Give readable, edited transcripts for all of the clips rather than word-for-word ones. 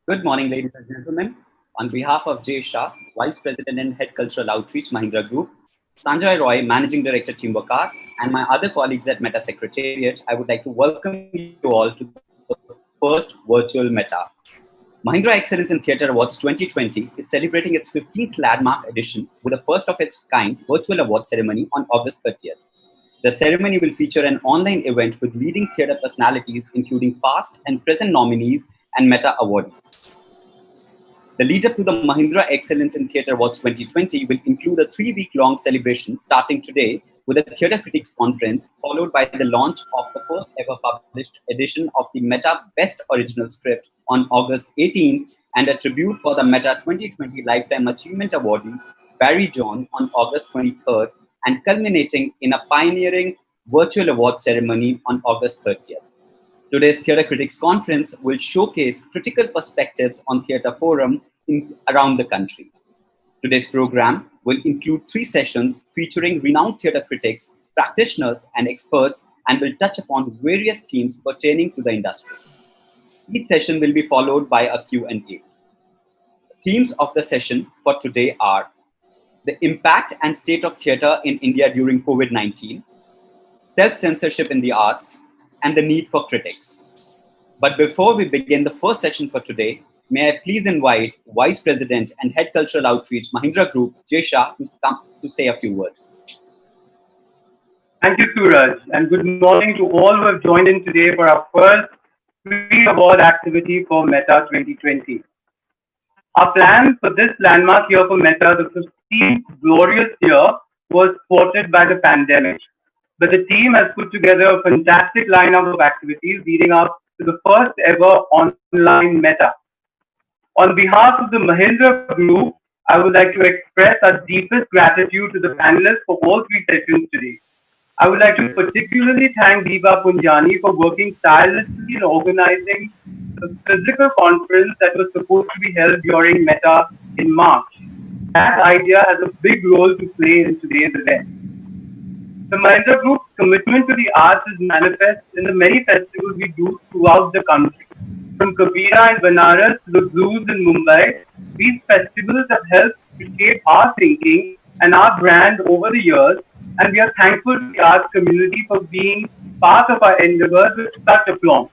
Good morning, ladies and gentlemen. On behalf of Jay Shah, Vice President and Head Cultural Outreach, Mahindra Group, Sanjoy Roy, Managing Director, Teamwork Arts, and my other colleagues at Meta Secretariat, I would like to welcome you all to the first virtual Meta. Mahindra Excellence in Theatre Awards 2020 is celebrating its 15th landmark edition with a first of its kind virtual award ceremony on August 30th. The ceremony will feature an online event with leading theatre personalities, including past and present nominees and Meta awardees. The lead up to the Mahindra Excellence in Theatre Awards 2020 will include a 3-week-long celebration starting today with a theatre critics conference, followed by the launch of the first ever published edition of the Meta Best Original Script on August 18th, and a tribute for the Meta 2020 Lifetime Achievement Awardee, Barry John, on August 23rd, and culminating in a pioneering virtual award ceremony on August 30th. Today's Theatre Critics Conference will showcase critical perspectives on theatre forum around the country. Today's program will include 3 sessions featuring renowned theatre critics, practitioners, and experts, and will touch upon various themes pertaining to the industry. Each session will be followed by a Q&A. The themes of the session for today are the impact and state of theatre in India during COVID-19, self-censorship in the arts, and the need for critics. But before we begin the first session for today, may I please invite Vice President and Head Cultural Outreach, Mahindra Group, Jay Shah, to come to say a few words. Thank you, Suraj, and good morning to all who have joined in today for our first pre-award activity for Meta 2020. Our plan for this landmark year for Meta, the 15th glorious year, was thwarted by the pandemic. But the team has put together a fantastic lineup of activities leading up to the first ever online Meta. On behalf of the Mahindra Group, I would like to express our deepest gratitude to the panelists for all 3 sessions today. I would like to particularly thank Deepa Punjani for working tirelessly in organizing the physical conference that was supposed to be held during Meta in March. That idea has a big role to play in today's event. The Mahindra Group's commitment to the arts is manifest in the many festivals we do throughout the country. From Kabira in Banaras to the Blues in Mumbai, these festivals have helped to shape our thinking and our brand over the years, and we are thankful to the arts community for being part of our endeavors with such aplomb.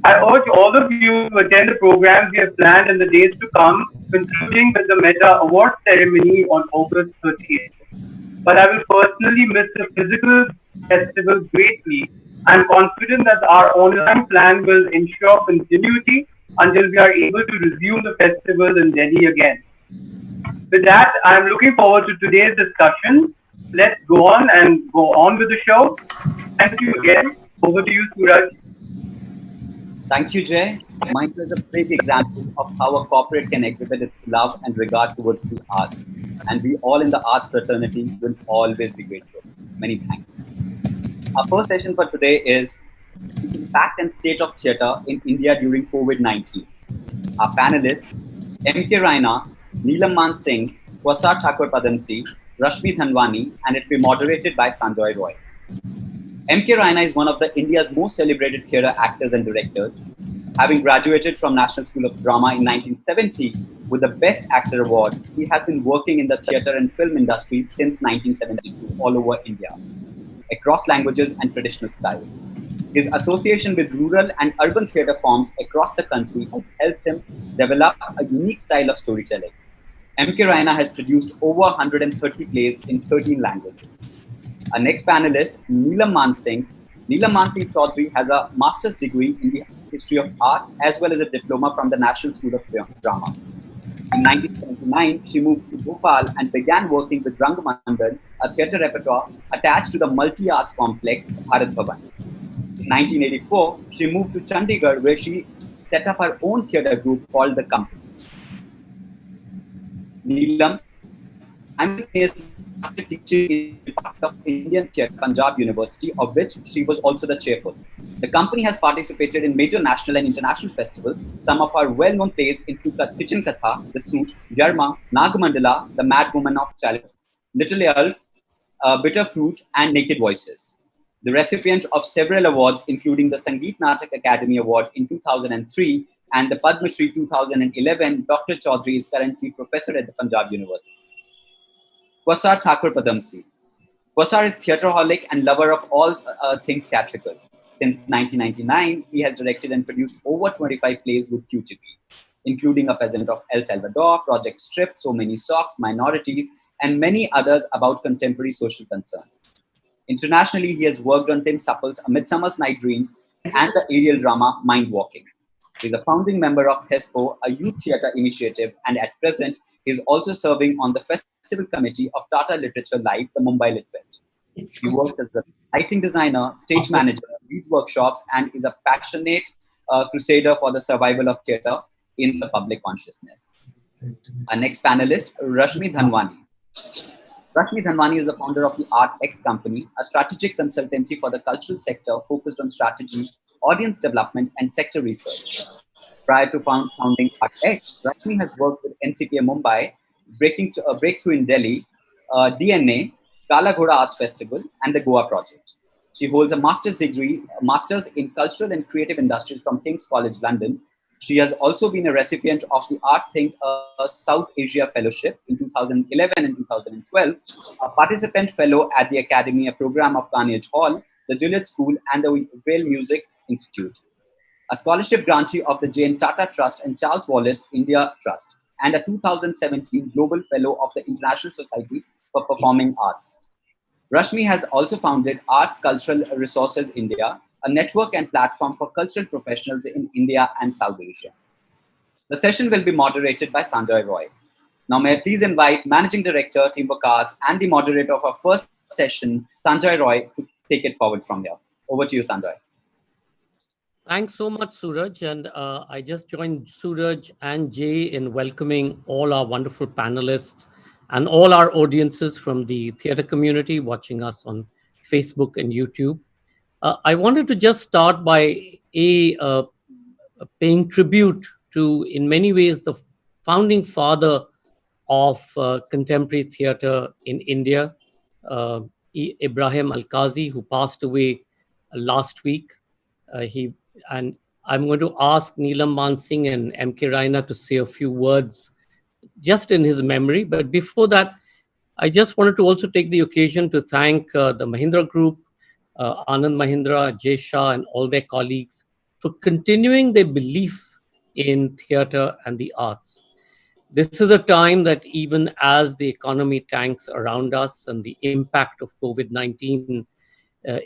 I urge all of you to attend the programs we have planned in the days to come, concluding with the Meta Award ceremony on August 30th. But I will personally miss the physical festival greatly. I am confident that our online plan will ensure continuity until we are able to resume the festival in Delhi again. With that, I am looking forward to today's discussion. Let's go on with the show. Thank you again. Over to you, Suraj. Thank you, Jay. Mahindra is a great example of how a corporate can exhibit its love and regard towards the arts. And we all in the arts fraternity will always be grateful. Many thanks. Our first session for today is the impact and state of theatre in India during COVID-19. Our panelists, M.K. Raina, Neelam Mansingh, Quasar Padamsee, Rashmi Dhanwani, and it will be moderated by Sanjoy Roy. M.K. Raina is one of the India's most celebrated theatre actors and directors. Having graduated from National School of Drama in 1970 with the Best Actor Award, he has been working in the theatre and film industries since 1972 all over India, across languages and traditional styles. His association with rural and urban theatre forms across the country has helped him develop a unique style of storytelling. M.K. Raina has produced over 130 plays in 13 languages. Our next panelist, Neelam Mansingh. Neelam Mansingh Chaudhary has a master's degree in the history of arts as well as a diploma from the National School of Drama. In 1979, she moved to Bhopal and began working with Rangmandal, a theatre repertoire attached to the multi-arts complex Bharat Bhavan. In 1984, she moved to Chandigarh where she set up her own theatre group called The Company. Neelam simultaneously started teaching in the Department of Indian Theatre, Punjab University, of which she was also the chairperson. The company has participated in major national and international festivals. Some of her well-known plays include Kitchen Katha, The Suit, Yarma, Nagamandala, The Mad Woman of Challenge, Little Elf, Bitter Fruit, and Naked Voices. The recipient of several awards, including the Sangeet Natak Academy Award in 2003, and the Padma Shri 2011, Dr. Chaudhary is currently professor at the Punjab University. Quasar Thakur Padamsee. Quasar is theaterholic and lover of all things theatrical. Since 1999, he has directed and produced over 25 plays with QTP, including A Peasant of El Salvador, Project Strip, So Many Socks, Minorities, and many others about contemporary social concerns. Internationally, he has worked on Tim Supple's A Midsummer's Night Dreams and the aerial drama Mind Walking. He is a founding member of THESPO, a youth theatre initiative, and at present, he is also serving on the festival committee of Tata Literature Live, the Mumbai Lit Fest. He works as a lighting designer, stage manager, leads workshops, and is a passionate crusader for the survival of theatre in the public consciousness. Our next panelist, Rashmi Dhanwani. Rashmi Dhanwani is the founder of the Art X Company, a strategic consultancy for the cultural sector focused on strategy, audience development, and sector research. Prior to founding Art X, Rashmi has worked with NCPA Mumbai, Breakthrough in Delhi, DNA, Kala Ghoda Arts Festival, and the Goa Project. She holds a master's in cultural and creative industries from King's College London. She has also been a recipient of the Art Think South Asia Fellowship in 2011 and 2012, a participant fellow at the Academia Program of Carnegie Hall, the Juilliard School, and the Whale Music Institute, a scholarship grantee of the Jane Tata Trust and Charles Wallace India Trust, and a 2017 Global Fellow of the International Society for Performing Arts. Rashmi has also founded Arts Cultural Resources India, a network and platform for cultural professionals in India and South Asia. The session will be moderated by Sanjoy Roy. Now, may I please invite Managing Director, Teamwork Arts, and the moderator of our first session, Sanjoy Roy, to take it forward from here. Over to you, Sanjoy. Thanks so much, Suraj. And I just joined Suraj and Jay in welcoming all our wonderful panelists and all our audiences from the theatre community watching us on Facebook and YouTube. I wanted to just start by paying tribute to, in many ways, the founding father of contemporary theatre in India, Ibrahim Al-Qazi, who passed away last week. And I'm going to ask Neelam, Mansingh, and M.K. Raina to say a few words just in his memory. But before that, I just wanted to also take the occasion to thank the Mahindra Group, Anand Mahindra, Jay Shah, and all their colleagues for continuing their belief in theatre and the arts. This is a time that even as the economy tanks around us and the impact of COVID-19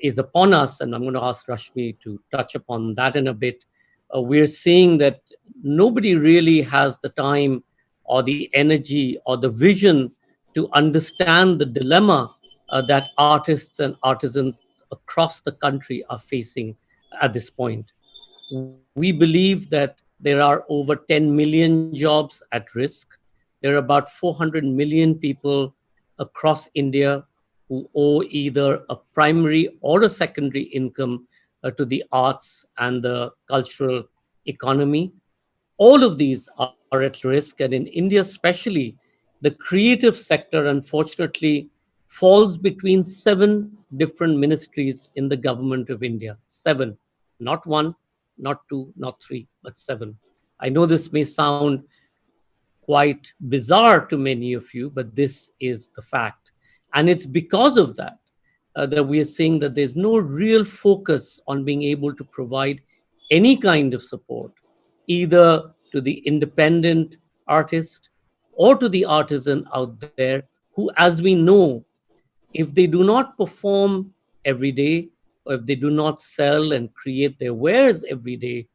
is upon us, and I'm going to ask Rashmi to touch upon that in a bit, we're seeing that nobody really has the time or the energy or the vision to understand the dilemma that artists and artisans across the country are facing at this point. We believe that there are over 10 million jobs at risk. There are about 400 million people across India who owe either a primary or a secondary income to the arts and the cultural economy. All of these are at risk, and in India especially, the creative sector unfortunately falls between 7 different ministries in the government of India. 7, not 1, not 2, not 3, but 7. I know this may sound quite bizarre to many of you, but this is the fact. And it's because of that that we are seeing that there's no real focus on being able to provide any kind of support, either to the independent artist or to the artisan out there who, as we know, if they do not perform every day, or if they do not sell and create their wares every day,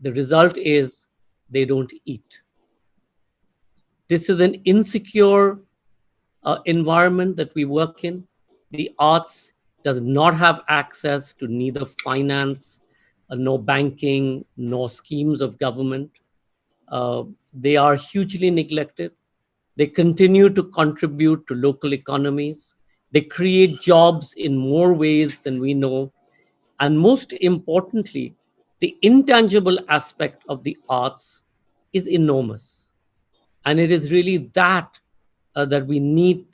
the result is they don't eat. This is an insecure environment that we work in. The arts does not have access to neither finance, nor banking, nor schemes of government. They are hugely neglected. They continue to contribute to local economies. They create jobs in more ways than we know. And most importantly, the intangible aspect of the arts is enormous. And it is really that that we need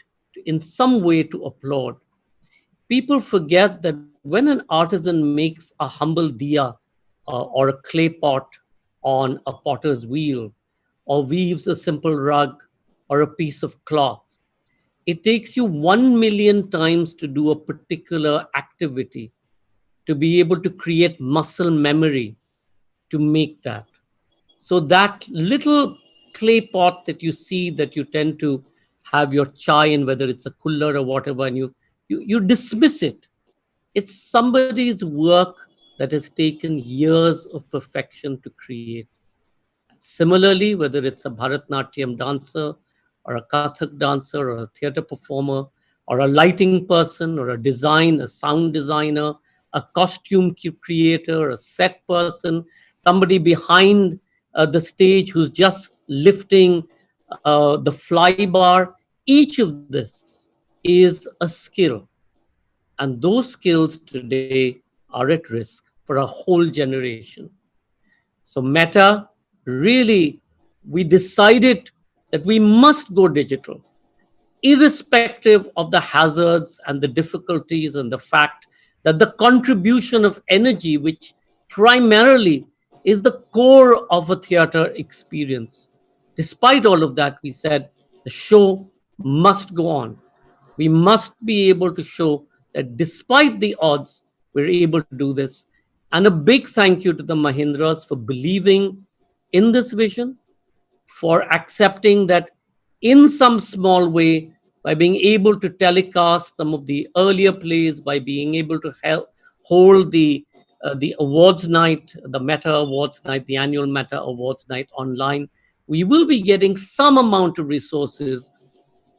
in some way to applaud. People forget that when an artisan makes a humble diya or a clay pot on a potter's wheel or weaves a simple rug or a piece of cloth. It takes you 1 million times to do a particular activity to be able to create muscle memory to make that. So that little clay pot that you see that you tend to have your chai in, whether it's a cooler or whatever, and you dismiss it. It's somebody's work that has taken years of perfection to create. Similarly, whether it's a Bharatnatyam dancer or a Kathak dancer or a theater performer or a lighting person or a sound designer, a costume creator, a set person, somebody behind the stage who's just lifting the fly bar, each of this is a skill. And those skills today are at risk for a whole generation. So Meta, really, we decided that we must go digital, irrespective of the hazards and the difficulties and the fact that the contribution of energy, which primarily is the core of a theater experience. Despite all of that, we said the show must go on. We must be able to show that despite the odds, we're able to do this. And a big thank you to the Mahindras for believing in this vision, for accepting that in some small way, by being able to telecast some of the earlier plays, by being able to hold the awards night, the Meta Awards night, the annual Meta Awards night online, we will be getting some amount of resources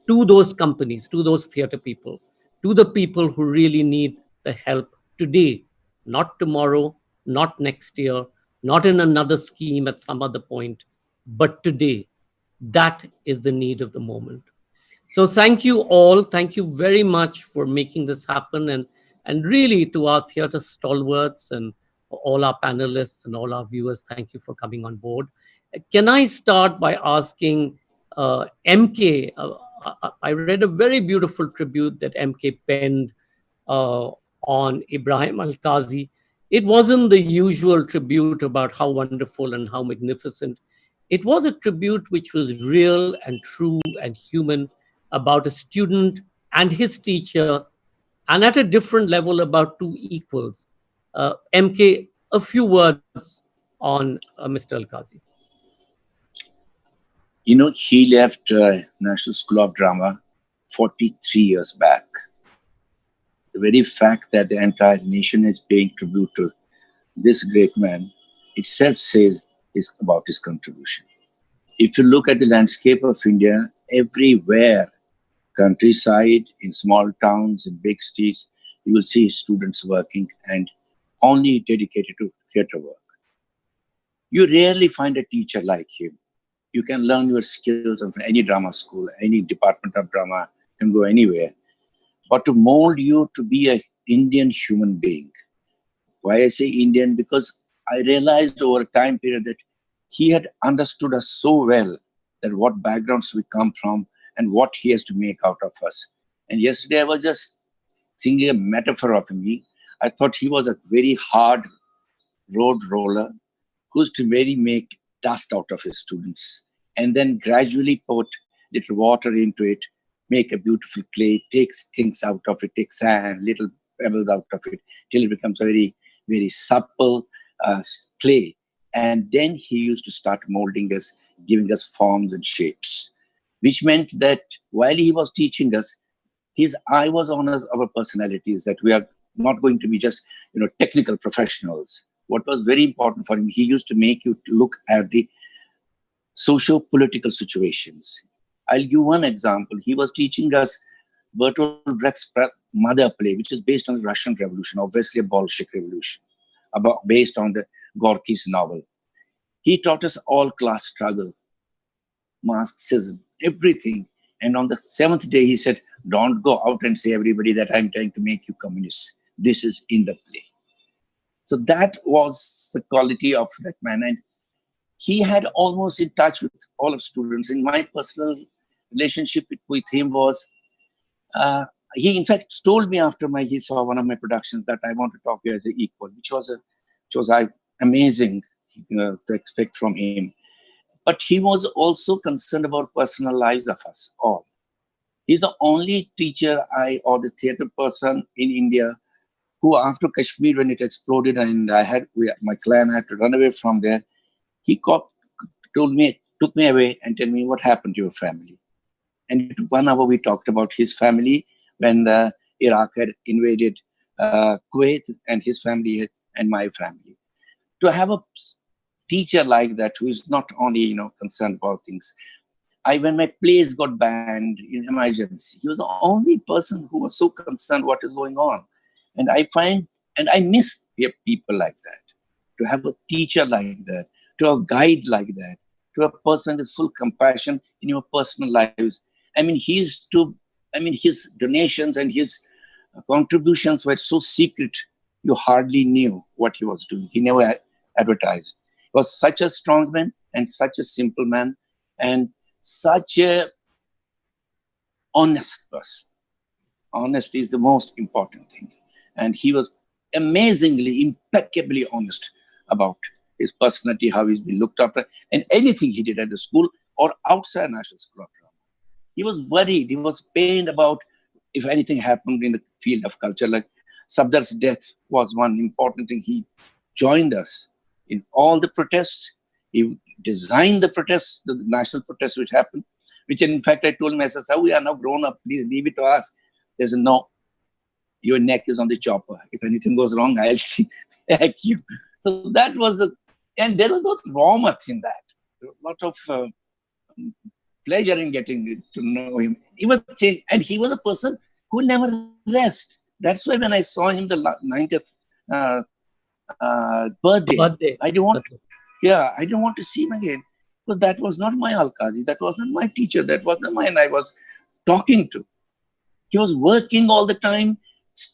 to those companies, to those theater people, to the people who really need the help today, not tomorrow, not next year, not in another scheme at some other point, but today. That is the need of the moment. So thank you all. Thank you very much for making this happen. And really to our theater stalwarts and all our panelists and all our viewers, thank you for coming on board. Can I start by asking MK? I read a very beautiful tribute that MK penned on Ibrahim Al-Qazi. It wasn't the usual tribute about how wonderful and how magnificent. It was a tribute which was real and true and human about a student and his teacher, and at a different level about two equals. MK, a few words on Mr. Al-Qazi. You know, he left National School of Drama 43 years back. The very fact that the entire nation is paying tribute to this great man itself says is about his contribution. If you look at the landscape of India, everywhere, countryside, in small towns, in big cities, you will see students working and only dedicated to theatre work. You rarely find a teacher like him. You can learn your skills from any drama school, any department of drama, can go anywhere. But to mold you to be an Indian human being. Why I say Indian? Because I realized over a time period that he had understood us so well, that what backgrounds we come from and what he has to make out of us. And yesterday I was just thinking a metaphor of me. I thought he was a very hard road roller who used to really make dust out of his students and then gradually put little water into it, make a beautiful clay, takes things out of it, takes sand, little pebbles out of it, till it becomes a very, very supple clay. And then he used to start molding us, giving us forms and shapes, which meant that while he was teaching us, his eye was on us, our personalities, that we are not going to be just, technical professionals. What was very important for him, he used to make you look at the socio-political situations. I'll give one example. He was teaching us Bertolt Brecht's Mother play, which is based on the Russian Revolution, obviously a Bolshevik revolution, based on the Gorky's novel. He taught us all class struggle, Marxism, everything. And on the 7th day, he said, don't go out and say everybody that I'm trying to make you communists. This is in the play. So that was the quality of that man. And he had almost in touch with all of students. In my personal relationship with him was, he in fact told me after he saw one of my productions that I want to talk to you as an equal, which was amazing. to expect from him. But he was also concerned about personal lives of us all. He's the only teacher or the theater person in India who, after Kashmir, when it exploded and my clan had to run away from there, he took me away and told me what happened to your family. And 1 hour we talked about his family when Iraq had invaded Kuwait, and his family and my family. To have a teacher like that who is not only concerned about things. When my plays got banned in emergency, he was the only person who was so concerned what is going on. And I miss people like that. To have a teacher like that, to have a guide like that, to have a person with full compassion in your personal lives. I mean, his donations and his contributions were so secret, you hardly knew what he was doing. He never advertised. He was such a strong man and such a simple man and such a honest person. Honesty is the most important thing. And he was amazingly, impeccably honest about his personality, how he's been looked after, and anything he did at the school or outside National School of Drama. He was worried, he was pained about if anything happened in the field of culture. Like Sabdar's death was one important thing. He joined us in all the protests. He designed the protests, the national protests which happened, which in fact I told him, I said, "Sir, we are now grown up, please leave it to us." There's a no, your neck is on the chopper. If anything goes wrong, I'll see. Thank you. So that was and there was no warmth in that. There was a lot of pleasure in getting to know him. He was changed, and he was a person who never rest. That's why when I saw him the 90th birthday, I didn't want to see him again, because that was not my Alkazi, that was not my teacher, that was not my, and I was talking to. He was working all the time,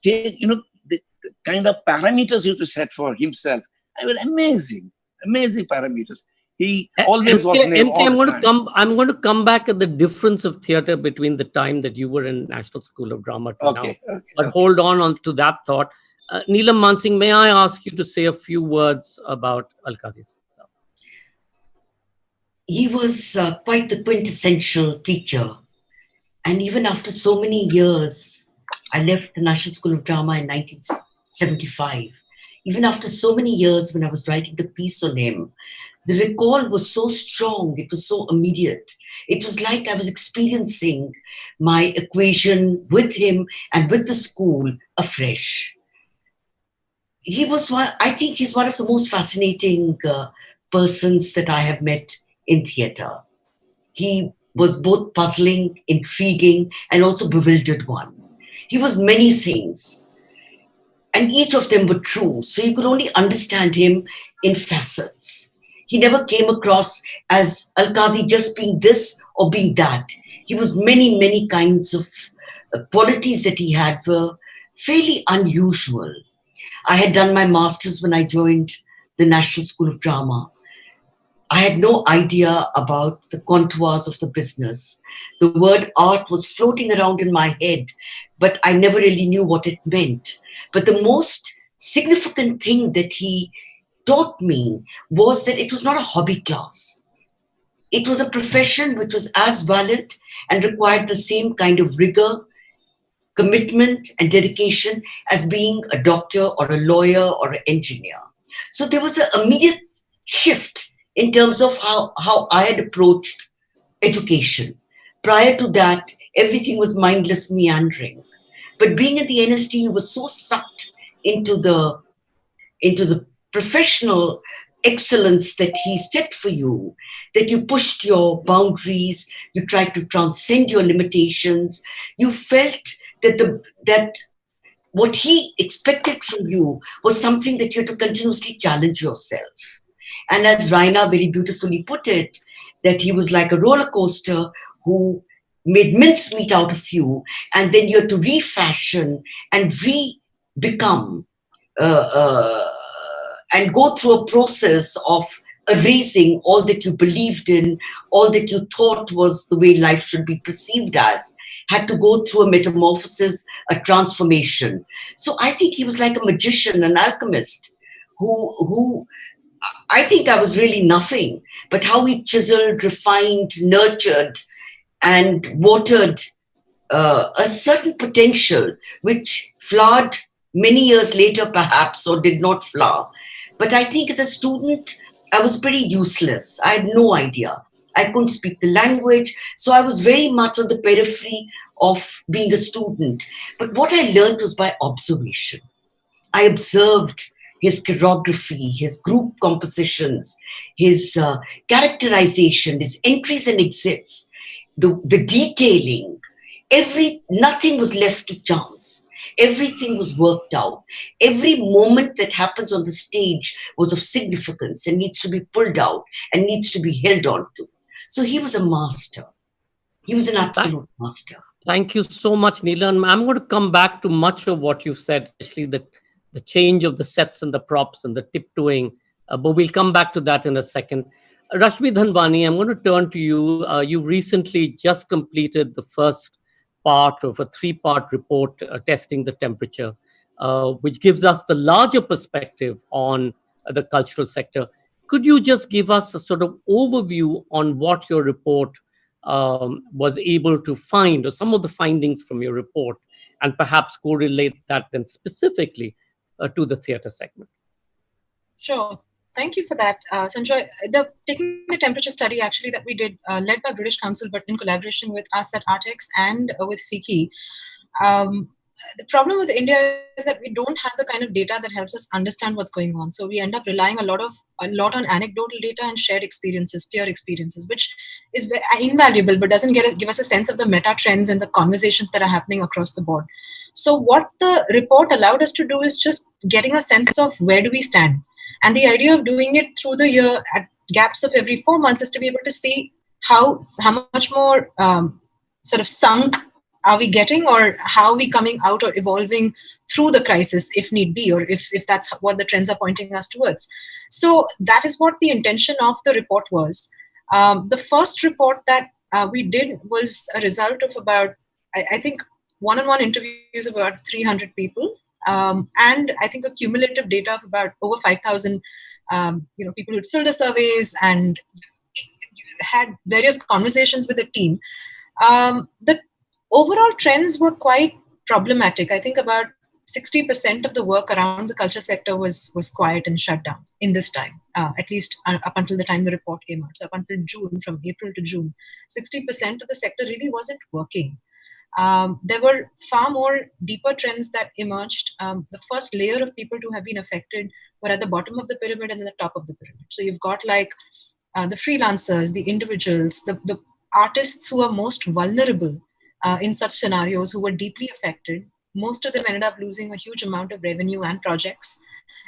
the kind of parameters he used to set for himself. I mean, amazing parameters. He always was there all the time. I'm going to come back at the difference of theatre between the time that you were in National School of Drama to now. But hold on to that thought. Neelam, Mansingh, may I ask you to say a few words about Alkazi? He was quite the quintessential teacher. And even after so many years, I left the National School of Drama in 1975. Even after so many years, when I was writing the piece on him, the recall was so strong, it was so immediate. It was like I was experiencing my equation with him and with the school afresh. I think he's one of the most fascinating persons that I have met in theatre. He was both puzzling, intriguing, and also bewildered one. He was many things, and each of them were true. So you could only understand him in facets. He never came across as Alkazi just being this or being that. He was many, many kinds of qualities that he had were fairly unusual. I had done my master's when I joined the National School of Drama. I had no idea about the contours of the business. The word art was floating around in my head, but I never really knew what it meant. But the most significant thing that he taught me was that it was not a hobby class. It was a profession which was as valid and required the same kind of rigor, commitment, and dedication as being a doctor or a lawyer or an engineer. So there was an immediate shift in terms of how I had approached education. Prior to that, everything was mindless meandering. But being at the NST, you were so sucked into the professional excellence that he set for you, that you pushed your boundaries, you tried to transcend your limitations. You felt that what he expected from you was something that you had to continuously challenge yourself. And as Raina very beautifully put it, that he was like a roller coaster who made mincemeat out of you, and then you had to refashion and become and go through a process of erasing all that you believed in, all that you thought was the way life should be perceived as, had to go through a metamorphosis, a transformation. So I think he was like a magician, an alchemist, who I think I was really nothing, but how he chiseled, refined, nurtured, and watered a certain potential which flowered many years later, perhaps, or did not flower. But I think as a student, I was pretty useless. I had no idea. I couldn't speak the language. So I was very much on the periphery of being a student. But what I learned was by observation. I observed his choreography, his group compositions, his characterization, his entries and exits, the detailing. Nothing was left to chance. Everything was worked out. Every moment that happens on the stage was of significance and needs to be pulled out and needs to be held on to. So he was a master. He was an absolute master. Thank you so much, Neelam. I'm going to come back to much of what you said, especially the change of the sets and the props and the tiptoeing, but we'll come back to that in a second. Rashmi Dhanwani, I'm going to turn to you. You recently just completed the first part of a 3-part report testing the temperature, which gives us the larger perspective on the cultural sector. Could you just give us a sort of overview on what your report was able to find, or some of the findings from your report, and perhaps correlate that then specifically to the theatre segment? Sure. Thank you for that, Sanjoy. Taking the temperature study actually that we did, led by British Council, but in collaboration with us at Artex and with FICCI. The problem with India is that we don't have the kind of data that helps us understand what's going on. So we end up relying a lot on anecdotal data and shared experiences, peer experiences, which is invaluable, but doesn't give us a sense of the meta trends and the conversations that are happening across the board. So what the report allowed us to do is just getting a sense of where do we stand. And the idea of doing it through the year at gaps of every 4 months is to be able to see how much more sort of sunk are we getting, or how are we coming out or evolving through the crisis if need be, or if that's what the trends are pointing us towards. So that is what the intention of the report was. The first report that we did was a result of about, I think, one-on-one interviews of about 300 people. And I think a cumulative data of about over 5,000 people who filled the surveys and had various conversations with the team. The overall trends were quite problematic. I think about 60% of the work around the culture sector was quiet and shut down in this time, at least up until the time the report came out. So up until June, from April to June, 60% of the sector really wasn't working. There were far more deeper trends that emerged. The first layer of people to have been affected were at the bottom of the pyramid and then the top of the pyramid. So you've got like the freelancers, the individuals, the artists who are most vulnerable in such scenarios, who were deeply affected. Most of them ended up losing a huge amount of revenue and projects.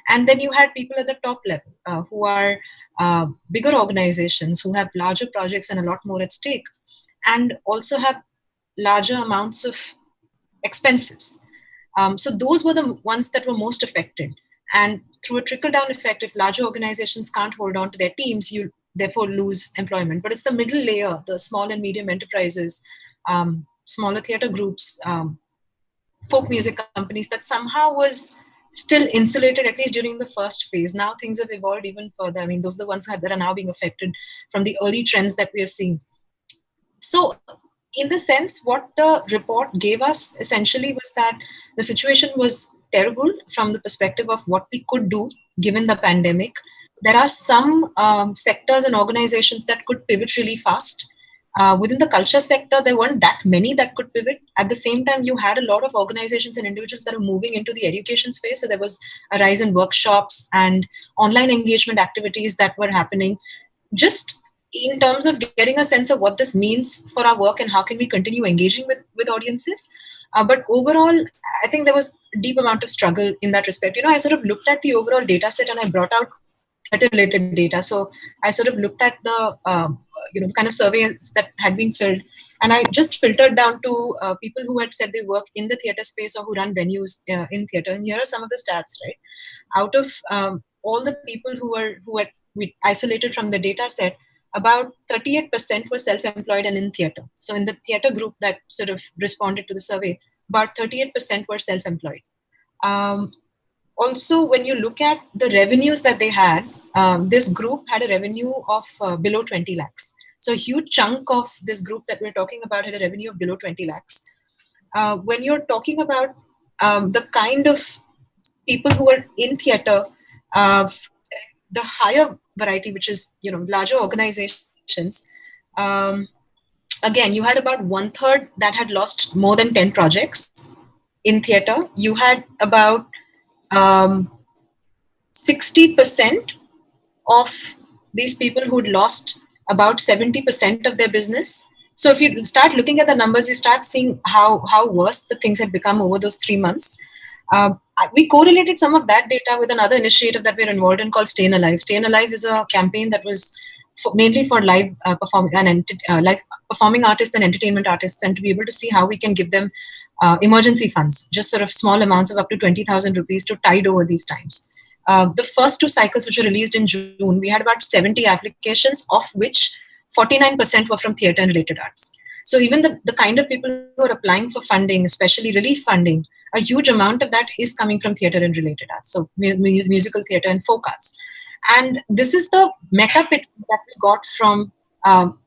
And then you had people at the top level who are bigger organizations, who have larger projects and a lot more at stake, and also have larger amounts of expenses. So those were the ones that were most affected. And through a trickle-down effect, if larger organizations can't hold on to their teams, you therefore lose employment. But it's the middle layer, the small and medium enterprises, smaller theater groups, folk music companies, that somehow was still insulated, at least during the first phase. Now things have evolved even further. I mean, those are the ones that are now being affected from the early trends that we are seeing. So in the sense, what the report gave us essentially was that the situation was terrible from the perspective of what we could do given the pandemic. There are some sectors and organizations that could pivot really fast. Within the culture sector, there weren't that many that could pivot. At the same time, you had a lot of organizations and individuals that are moving into the education space. So there was a rise in workshops and online engagement activities that were happening, just in terms of getting a sense of what this means for our work and how can we continue engaging with audiences. But overall, I think there was a deep amount of struggle in that respect. I sort of looked at the overall data set and I brought out theater-related data. So I sort of looked at the the kind of surveys that had been filled, and I just filtered down to people who had said they work in the theater space or who run venues in theater. And here are some of the stats, right? Out of all the people who we isolated from the data set, about 38% were self-employed and in theater. So in the theater group that sort of responded to the survey, about 38% were self-employed. Also, when you look at the revenues that they had, this group had a revenue of below 20 lakhs. So a huge chunk of this group that we're talking about had a revenue of below 20 lakhs. When you're talking about the kind of people who are in theater, uh, the higher variety, which is larger organizations, um, again you had about one third that had lost more than 10 projects in theater. You had about um, 60% of these people who'd lost about 70% of their business. So if you start looking at the numbers, you start seeing how worse the things had become over those 3 months. We correlated some of that data with another initiative that we're involved in called Staying Alive. Staying Alive is a campaign that was mainly for live performing artists and entertainment artists, and to be able to see how we can give them emergency funds, just sort of small amounts of up to 20,000 rupees to tide over these times. The first two cycles, which were released in June, we had about 70 applications, of which 49% were from theatre and related arts. So even the kind of people who are applying for funding, especially relief funding, a huge amount of that is coming from theatre and related arts, so musical theatre and folk arts. And this is the meta pitch that we got from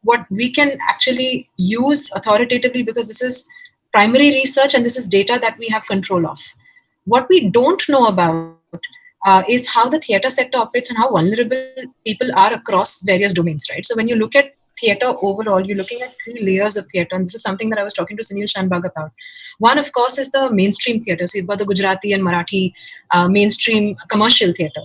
what we can actually use authoritatively, because this is primary research and this is data that we have control of. What we don't know about is how the theatre sector operates and how vulnerable people are across various domains, right? So when you look at theatre overall, you're looking at three layers of theatre, and this is something that I was talking to Sunil Shanbag about. One, of course, is the mainstream theatre. So you've got the Gujarati and Marathi mainstream commercial theatre.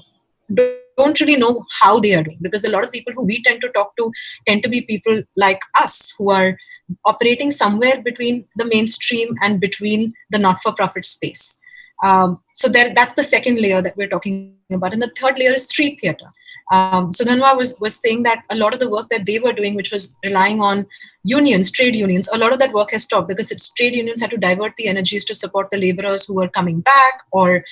Don't really know how they are doing, because a lot of people who we tend to talk to tend to be people like us who are operating somewhere between the mainstream and between the not-for-profit space. So that's the second layer that we're talking about. And the third layer is street theatre. So Dhanwa was saying that a lot of the work that they were doing, which was relying on unions, trade unions, a lot of that work has stopped because its trade unions had to divert the energies to support the laborers who were coming back, or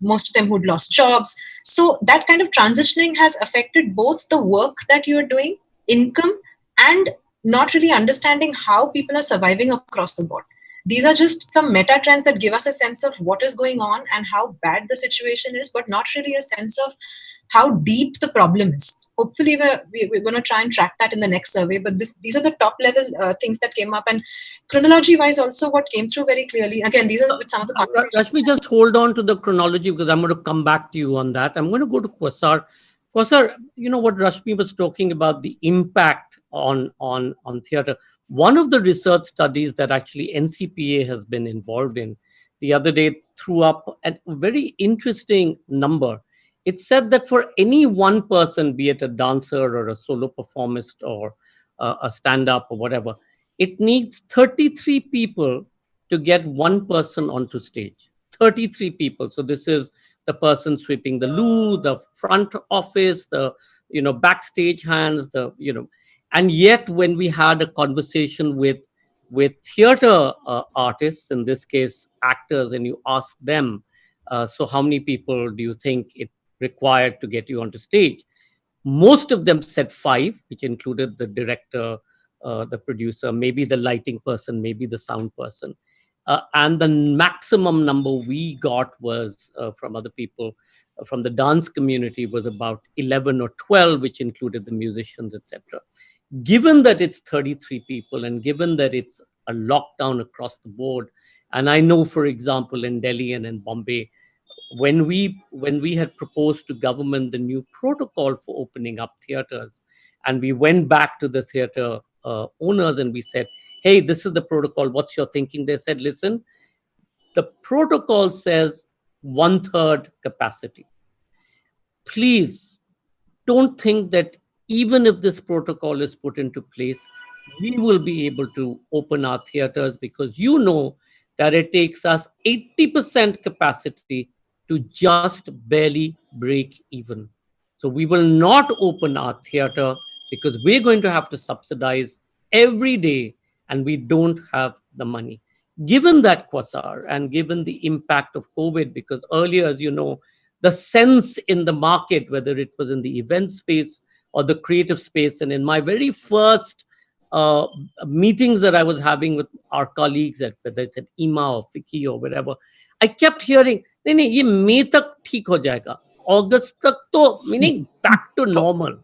most of them who'd lost jobs. So that kind of transitioning has affected both the work that you're doing, income, and not really understanding how people are surviving across the board. These are just some meta trends that give us a sense of what is going on and how bad the situation is, but not really a sense of how deep the problem is. Hopefully, we're going to try and track that in the next survey. But these are the top level things that came up. And chronology wise, also what came through very clearly. Again, these are with some of the Rashmi, just hold on to the chronology, because I'm going to come back to you on that. I'm going to go to Quasar. Quasar, what Rashmi was talking about, the impact on theatre. One of the research studies that actually NCPA has been involved in the other day threw up a very interesting number. It said that for any one person, be it a dancer or a solo performist or a stand-up or whatever, it needs 33 people to get one person onto stage. 33 people. So this is the person sweeping the loo, the front office, the backstage hands, and yet when we had a conversation with theater artists, in this case actors, and you ask them, so how many people do you think it required to get you onto stage? Most of them said 5, which included the director, the producer, maybe the lighting person, maybe the sound person. And the maximum number we got was from other people, from the dance community, was about 11 or 12, which included the musicians, etc. Given that it's 33 people, and given that it's a lockdown across the board, and I know, for example, in Delhi and in Bombay, when we had proposed to government the new protocol for opening up theaters, and we went back to the theater owners and we said, hey, this is the protocol, what's your thinking? They said, listen, the protocol says 1/3 capacity. Please don't think that even if this protocol is put into place, we will be able to open our theaters, because that it takes us 80% capacity to just barely break even. So we will not open our theater because we're going to have to subsidize every day, and we don't have the money. Given that, Quasar, and given the impact of COVID, because earlier, as you know, the sense in the market, whether it was in the event space or the creative space, and in my very first meetings that I was having with our colleagues, whether it's at IMA or FICCI or whatever, I kept hearing, नहीं नहीं, ये मई तक ठीक हो जाएगा, अगस्त तक तो meaning back to normal.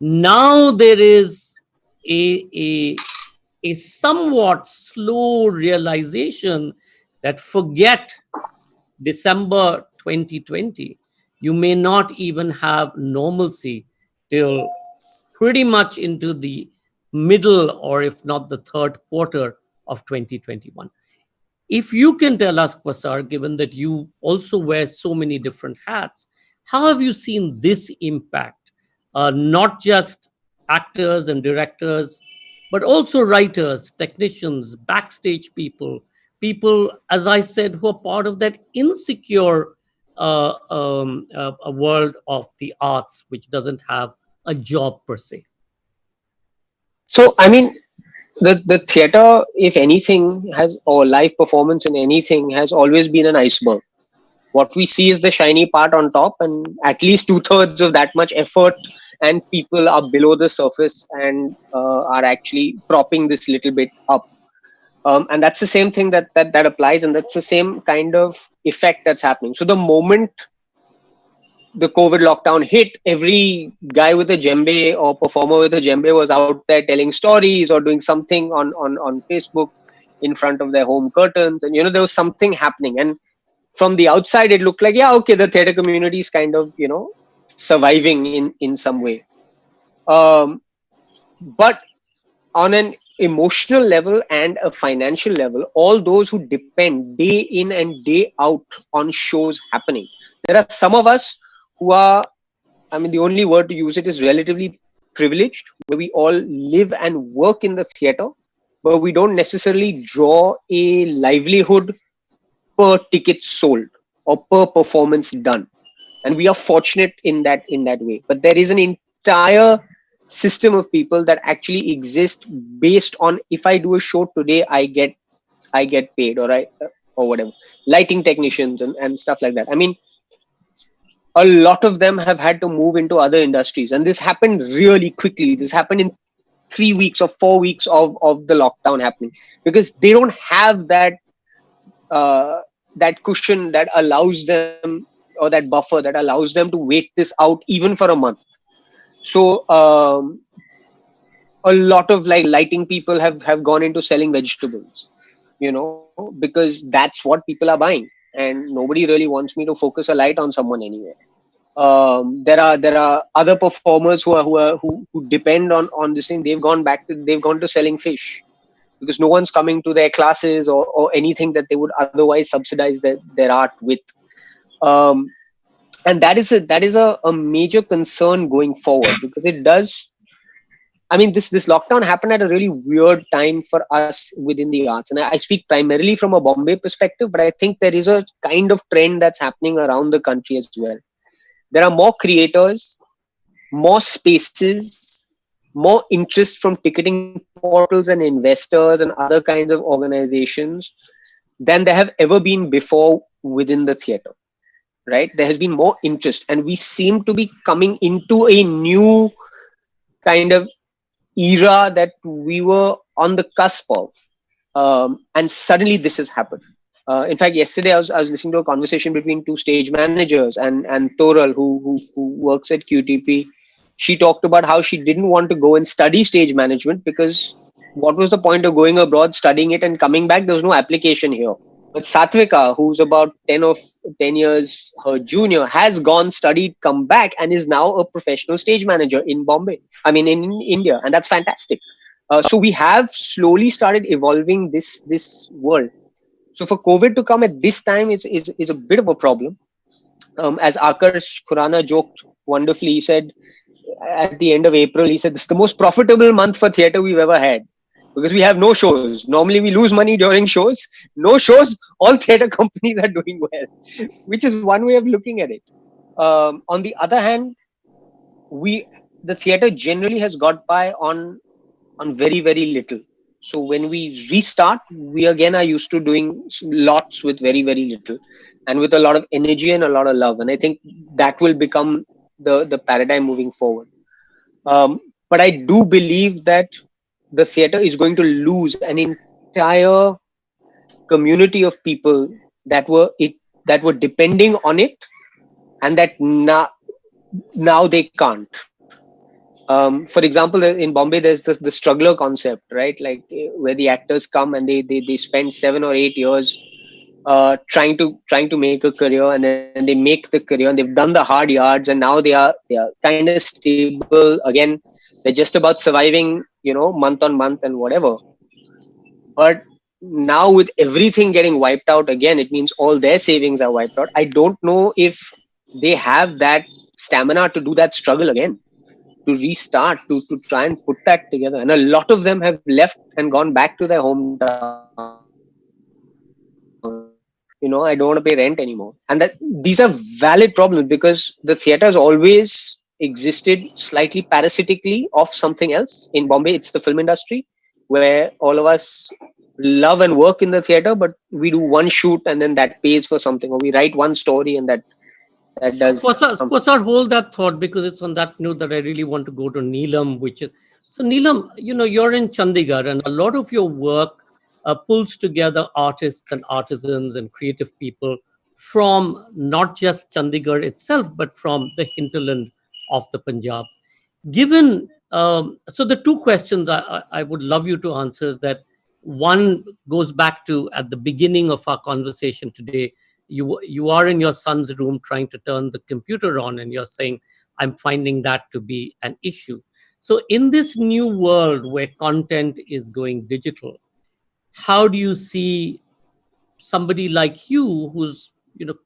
Now there is a somewhat slow realization that forget December 2020, you may not even have normalcy till pretty much into the middle, or if not the third quarter of 2021. If you can tell us, Quasar, given that you also wear so many different hats, how have you seen this impact not just actors and directors, but also writers, technicians, backstage people, people, as I said, who are part of that insecure a world of the arts, which doesn't have a job per se? So, I mean, the theater, if anything, has, or live performance in anything, has always been an iceberg. What we see is the shiny part on top, and at least 2/3 of that much effort and people are below the surface and are actually propping this little bit up. And that's the same thing that applies, and that's the same kind of effect that's happening. So the moment the COVID lockdown hit, every guy with a djembe or performer with a djembe was out there telling stories or doing something on Facebook in front of their home curtains. And, there was something happening. And from the outside, it looked like, yeah, okay, the theater community is kind of, surviving in some way. But on an emotional level and a financial level, all those who depend day in and day out on shows happening. There are some of us who are, I mean, the only word to use it is relatively privileged, where we all live and work in the theater, but we don't necessarily draw a livelihood per ticket sold or per performance done. And we are fortunate in that way. But there is an entire system of people that actually exist based on, if I do a show today, I get paid, or whatever. Lighting technicians and stuff like that. I mean, a lot of them have had to move into other industries, and this happened really quickly. This happened in 3 weeks or 4 weeks of the lockdown happening, because they don't have that that cushion that allows them, or that buffer that allows them to wait this out even for a month. So a lot of lighting people have gone into selling vegetables, because that's what people are buying, and nobody really wants me to focus a light on someone anywhere. There are other performers who depend on this thing. They've gone to selling fish, because no one's coming to their classes or anything that they would otherwise subsidize their art with. And that is a major concern going forward, because it does. I mean, this lockdown happened at a really weird time for us within the arts, and I speak primarily from a Bombay perspective, but I think there is a kind of trend that's happening around the country as well. There are more creators, more spaces, more interest from ticketing portals and investors and other kinds of organizations than there have ever been before within the theater, right? There has been more interest, and we seem to be coming into a new kind of era that we were on the cusp of. And suddenly this has happened. In fact, yesterday I was listening to a conversation between two stage managers, and Toral, who works at QTP. She talked about how she didn't want to go and study stage management, because what was the point of going abroad, studying it, and coming back? There was no application here. But Satvika, who's about 10 years her junior, has gone, studied, come back, and is now a professional stage manager in Bombay. I mean, in India, and that's fantastic. So we have slowly started evolving this world. So for COVID to come at this time is a bit of a problem. As Akarsh Khurana joked wonderfully, he said at the end of April, he said, this is the most profitable month for theatre we've ever had, because we have no shows. Normally we lose money during shows. No shows, all theatre companies are doing well, which is one way of looking at it. On the other hand, the theatre generally has got by on very, very little. So when we restart, we again are used to doing lots with very, very little, and with a lot of energy and a lot of love. And I think that will become the paradigm moving forward. But I do believe that the theatre is going to lose an entire community of people that were that were depending on it, and that now they can't. For example, in Bombay, there's the struggler concept, right? Like where the actors come and they spend 7 or 8 years trying to make a career, and then they make the career and they've done the hard yards, and now they are kind of stable again. They're just about surviving, month on month and whatever. But now with everything getting wiped out again, it means all their savings are wiped out. I don't know if they have that stamina to do that struggle again, to restart, to try and put that together. And a lot of them have left and gone back to their hometowns. I don't want to pay rent anymore. And that these are valid problems, because the theater has always existed slightly parasitically of something else. In Bombay, it's the film industry, where all of us love and work in the theater, but we do one shoot and then that pays for something, or we write one story and that does something. Quasar, hold that thought, because it's on that note that I really want to go to Neelam, which is, so Neelam, you're in Chandigarh, and a lot of your work pulls together artists and artisans and creative people from not just Chandigarh itself, but from the hinterland of the Punjab. Given, so the two questions I would love you to answer is that one goes back to at the beginning of our conversation today. You are in your son's room trying to turn the computer on, and you're saying, I'm finding that to be an issue. So in this new world where content is going digital, how do you see somebody like you, who's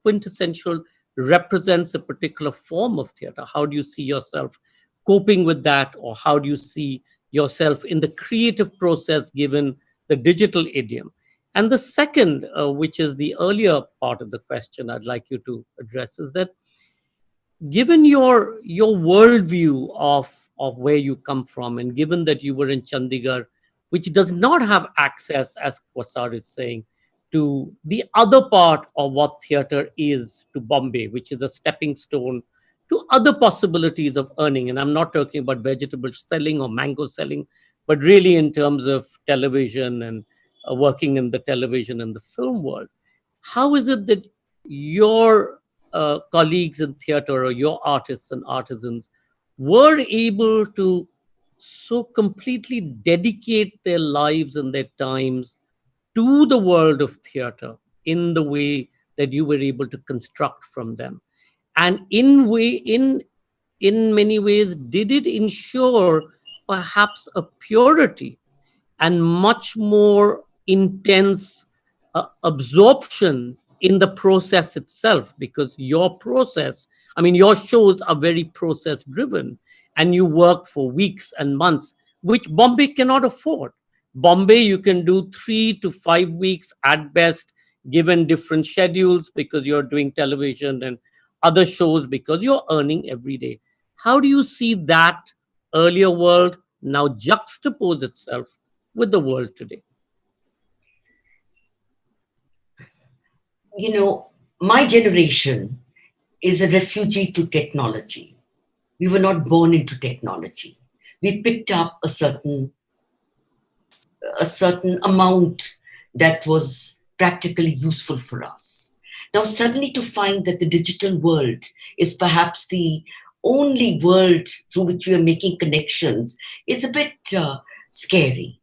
quintessential, represents a particular form of theater? How do you see yourself coping with that, or how do you see yourself in the creative process given the digital idiom? And the second, which is the earlier part of the question I'd like you to address, is that given your worldview of where you come from, and given that you were in Chandigarh, which does not have access, as Quasar is saying, to the other part of what theater is to Bombay, which is a stepping stone to other possibilities of earning. And I'm not talking about vegetable selling or mango selling, but really in terms of television and working in the television and the film world. How is it that your colleagues in theater, or your artists and artisans, were able to so completely dedicate their lives and their times to the world of theater in the way that you were able to construct from them? And in many ways, did it ensure perhaps a purity and much more intense absorption in the process itself? Because your process, your shows are very process driven, and you work for weeks and months, which Bombay cannot afford. Bombay, you can do 3 to 5 weeks at best, given different schedules, because you're doing television and other shows, because you're earning every day. How do you see that earlier world now juxtapose itself with the world today? My generation is a refugee to technology. We were not born into technology. We picked up a certain amount that was practically useful for us. Now, suddenly to find that the digital world is perhaps the only world through which we are making connections is a bit scary.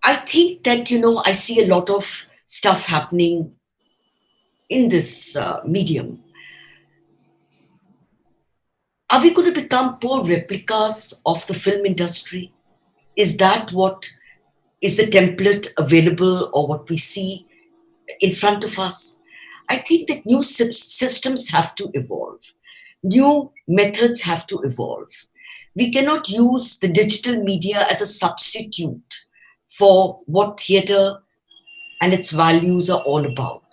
I think that, I see a lot of stuff happening in this medium. Are we going to become poor replicas of the film industry? Is that what is the template available, or what we see in front of us? I think that new systems have to evolve. New methods have to evolve. We cannot use the digital media as a substitute for what theater and its values are all about.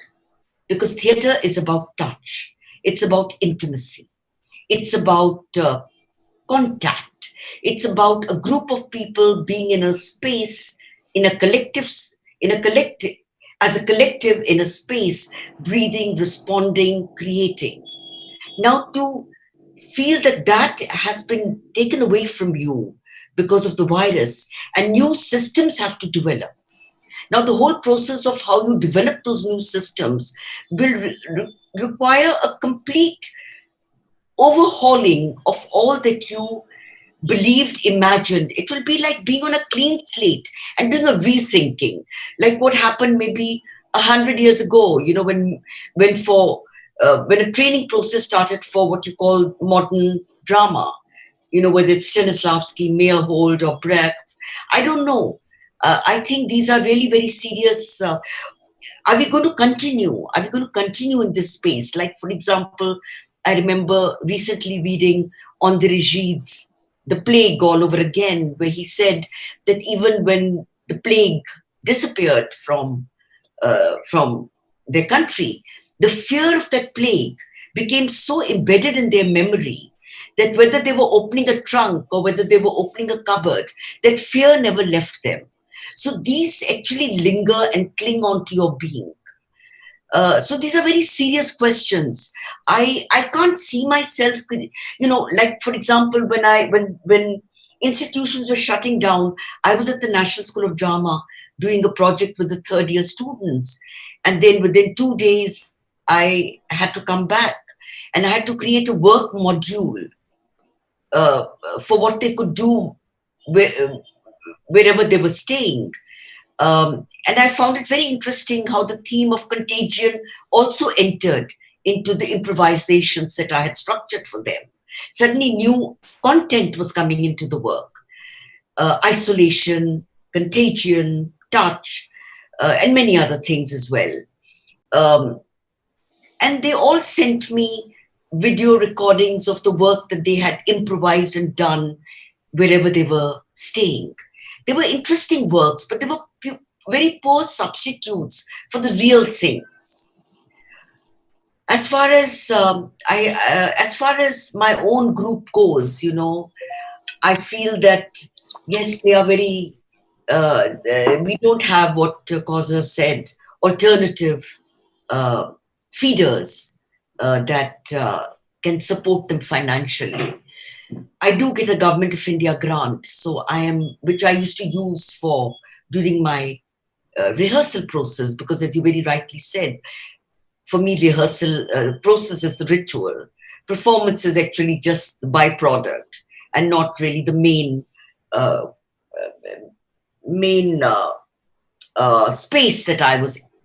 Because theater is about touch. It's about intimacy. It's about contact. It's about a group of people being in a space, as a collective in a space, breathing, responding, creating. Now, to feel that has been taken away from you because of the virus, and new systems have to develop. Now, the whole process of how you develop those new systems will require a complete overhauling of all that you believed, imagined. It will be like being on a clean slate and doing a rethinking, like what happened maybe 100 years ago. You know, when a training process started for what you call modern drama. You know, whether it's Stanislavski, Meyerhold, or Brecht, I don't know. I think these are really very serious. Are we going to continue? Are we going to continue in this space? Like, for example, I remember recently reading on the Rigid's The Plague all over again, where he said that even when the plague disappeared from their country, the fear of that plague became so embedded in their memory that whether they were opening a trunk or whether they were opening a cupboard, that fear never left them. So these actually linger and cling on to your being. So these are very serious questions. I can't see myself, you know, like, for example, when institutions were shutting down, I was at the National School of Drama doing a project with the third year students. And then within 2 days, I had to come back and I had to create a work module for what they could do wherever they were staying. And I found it very interesting how the theme of contagion also entered into the improvisations that I had structured for them. Suddenly new content was coming into the work. Isolation, contagion, touch, and many other things as well. And they all sent me video recordings of the work that they had improvised and done wherever they were staying. They were interesting works, but they were very poor substitutes for the real thing. As far as my own group goes, you know, I feel that yes, they are very. We don't have what Quasar said, alternative feeders that can support them financially. I do get a Government of India grant, so which I used to use for during my rehearsal process, because as you very rightly said, for me, rehearsal process is the ritual. Performance is actually just the byproduct and not really the main space that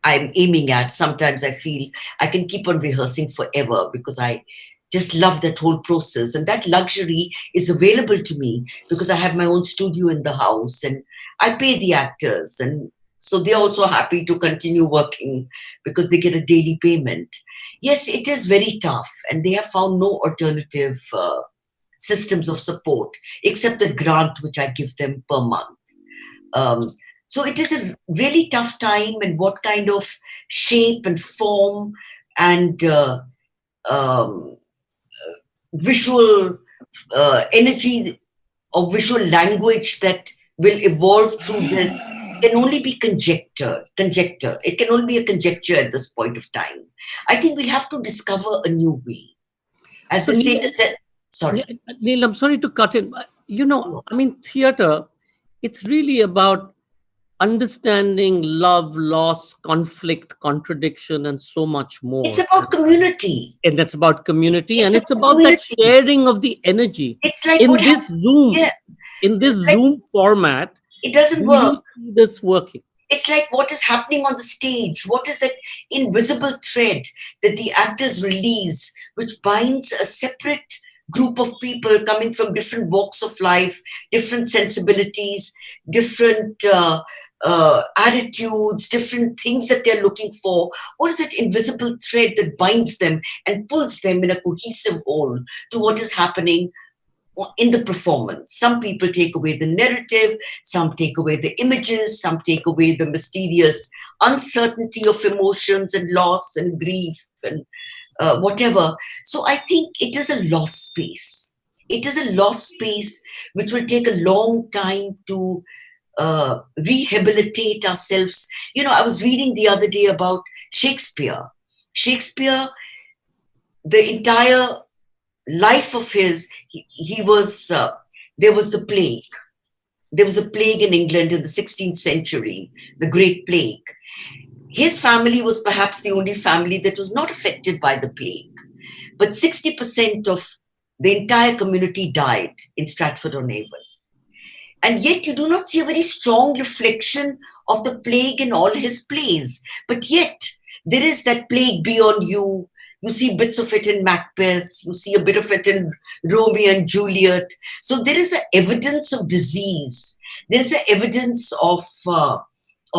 I'm aiming at. Sometimes I feel I can keep on rehearsing forever because I just love that whole process. And that luxury is available to me because I have my own studio in the house and I pay the actors. And so they're also happy to continue working because they get a daily payment. Yes, it is very tough. And they have found no alternative systems of support except the grant which I give them per month. So it is a really tough time, and what kind of shape and form and visual energy or visual language that will evolve through this can only be conjecture. It can only be a conjecture at this point of time. I think we'll have to discover a new way. As the saint said, sorry. Neil, I'm sorry to cut in. You know, I mean, theater, it's really about understanding love, loss, conflict, contradiction, and so much more. It's about community. And that's about community, and it's about that sharing of the energy. It's like in this Zoom, in this Zoom format, it doesn't work. This working. It's like what is happening on the stage. What is that invisible thread that the actors release, which binds a separate group of people coming from different walks of life, different sensibilities, different attitudes, different things that they're looking for. What is that invisible thread that binds them and pulls them in a cohesive whole to what is happening in the performance? Some people take away the narrative, some take away the images, some take away the mysterious uncertainty of emotions and loss and grief and whatever. So I think it is a lost space. It is a lost space which will take a long time to rehabilitate ourselves. You know, I was reading the other day about Shakespeare. Shakespeare, the entire life of his, he was, there was the plague. there was a plague in England in the 16th century, the Great Plague. His family was perhaps the only family that was not affected by the plague. But 60% of the entire community died in Stratford-on-Avon. And yet you do not see a very strong reflection of the plague in all his plays. But yet there is that plague beyond you. You see bits of it in Macbeth. You see a bit of it in Romeo and Juliet. So there is an evidence of disease. There is an evidence of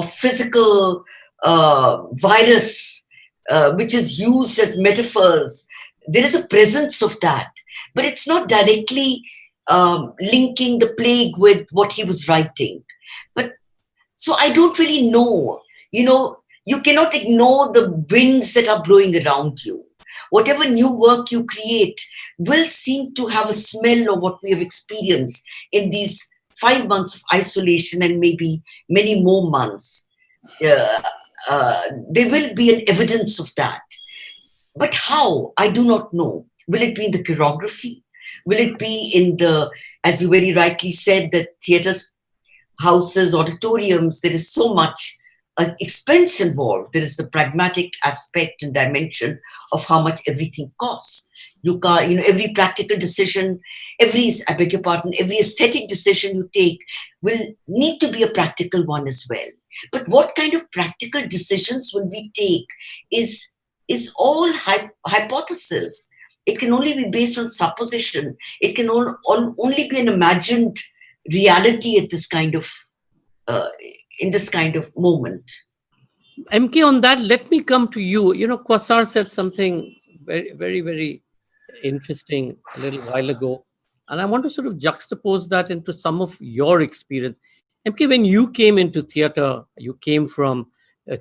physical virus, which is used as metaphors. There is a presence of that. But it's not directly linking the plague with what he was writing. But so I don't really know. You cannot ignore the winds that are blowing around you. Whatever new work you create will seem to have a smell of what we have experienced in these 5 months of isolation and maybe many more months. There will be an evidence of that. But how? I do not know. Will it be in the choreography? Will it be in the, as you very rightly said, the theatres, houses, auditoriums? There is so much expense involved. There is the pragmatic aspect and dimension of how much everything costs. You can't, every practical decision, every aesthetic decision you take will need to be a practical one as well. But what kind of practical decisions will we take is all hypothesis. It can only be based on supposition. It can only be an imagined reality at this kind of in this kind of moment. MK, on that, let me come to you. Quasar said something very, very, very interesting a little while ago. And I want to sort of juxtapose that into some of your experience. MK, when you came into theatre, you came from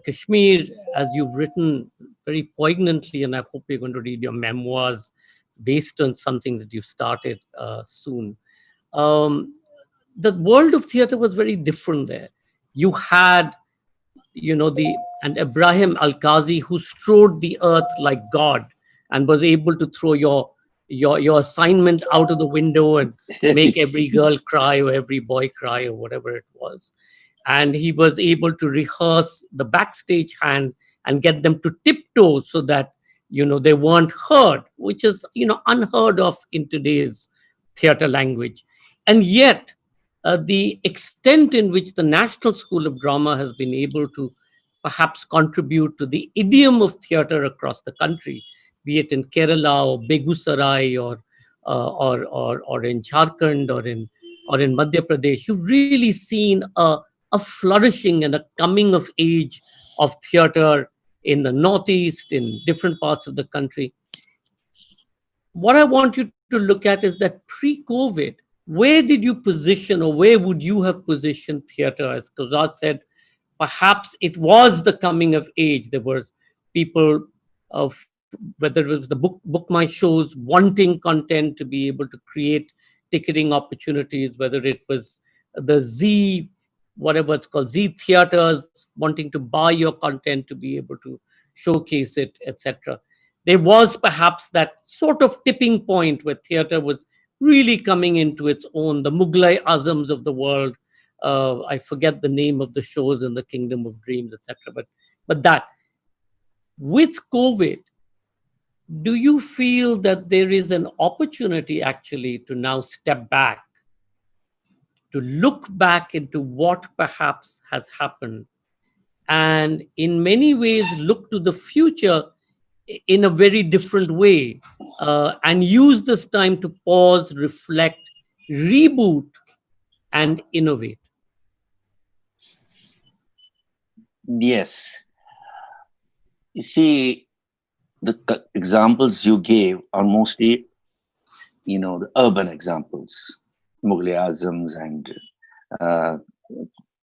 Kashmir, as you've written very poignantly, and I hope you're going to read your memoirs based on something that you started soon. The world of theatre was very different there. You had, and Ibrahim Al-Qazi, who strode the earth like God and was able to throw your assignment out of the window and make every girl cry or every boy cry or whatever it was. And he was able to rehearse the backstage hand and get them to tiptoe so that, they weren't heard, which is, unheard of in today's theatre language. And yet, the extent in which the National School of Drama has been able to perhaps contribute to the idiom of theatre across the country, be it in Kerala or Begusarai or in Jharkhand or in Madhya Pradesh, you've really seen a flourishing and a coming of age of theatre in the Northeast, in different parts of the country. What I want you to look at is that pre-COVID, where did you position, or where would you have positioned theatre? As Quasar said, perhaps it was the coming of age. There was people of, whether it was the book my shows, wanting content to be able to create ticketing opportunities, whether it was the Z, whatever it's called, Z theaters, wanting to buy your content to be able to showcase it, etc. There was perhaps that sort of tipping point where theatre was really coming into its own, the Mughlai Azams of the world. I forget the name of the shows in the Kingdom of Dreams, etc. But that, with COVID, do you feel that there is an opportunity actually to now step back, to look back into what perhaps has happened, and in many ways look to the future in a very different way, and use this time to pause, reflect, reboot, and innovate? Yes. You see, the examples you gave are mostly, the urban examples, Mughal Azams and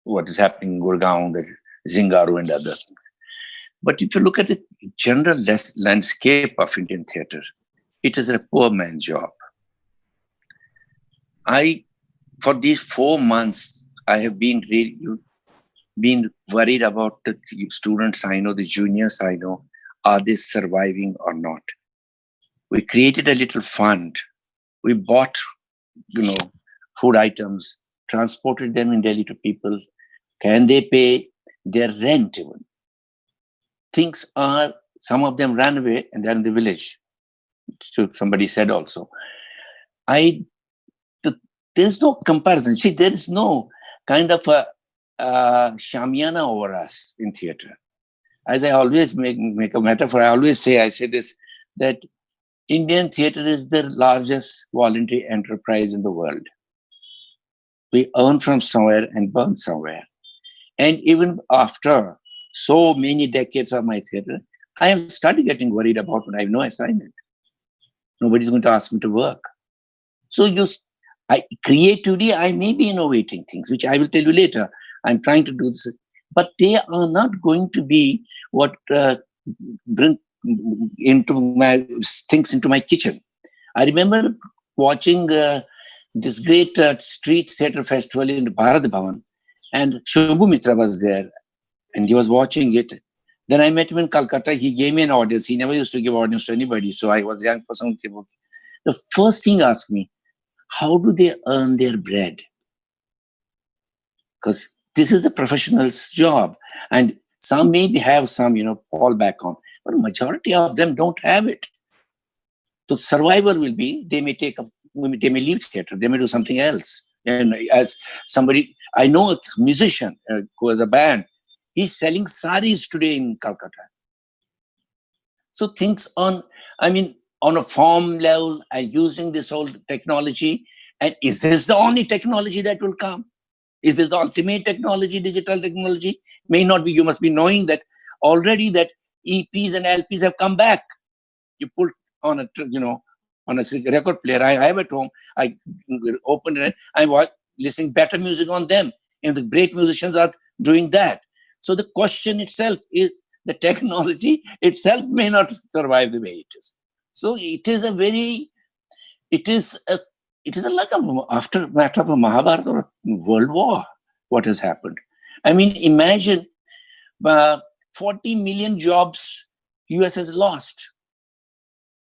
what is happening in Gurgaon, the Zingaru and other things. But if you look at the general landscape of Indian theatre, it is a poor man's job. For these 4 months, I have been worried about the students I know, the juniors I know. Are they surviving or not? We created a little fund. We bought, food items, transported them in Delhi to people. Can they pay their rent even? Things are, some of them ran away and they're in the village. So somebody said also. There's no comparison. See, there is no kind of a shamiana over us in theater. As I always make a metaphor, I say this, that Indian theater is the largest voluntary enterprise in the world. We earn from somewhere and burn somewhere. And even after so many decades of my theater, I have started getting worried about when I have no assignment. Nobody's going to ask me to work. So creatively, I may be innovating things, which I will tell you later. I'm trying to do this, but they are not going to be what bring things into my kitchen. I remember watching this great street theater festival in Bharat Bhavan, and Shubhu Mitra was there, and he was watching it. Then I met him in Calcutta. He gave me an audience. He never used to give audience to anybody, so I was young for some people. The first thing he asked me, how do they earn their bread? Because this is the professional's job. And some maybe have some, fall back on. But majority of them don't have it. So survival will be, they may leave theater, they may do something else. And as somebody, I know a musician who has a band, he's selling saris today in Calcutta. So things on a form level and using this whole technology. And is this the only technology that will come? Is this the ultimate technology, digital technology? May not be. You must be knowing that already that EPs and LPs have come back. You put on a record player I have at home, I open it, I'm listening better music on them. And the great musicians are doing that. So the question itself is, the technology itself may not survive the way it is. So it is like after matter of a Mahabharata or a World War, what has happened. I mean, imagine 40 million jobs US has lost.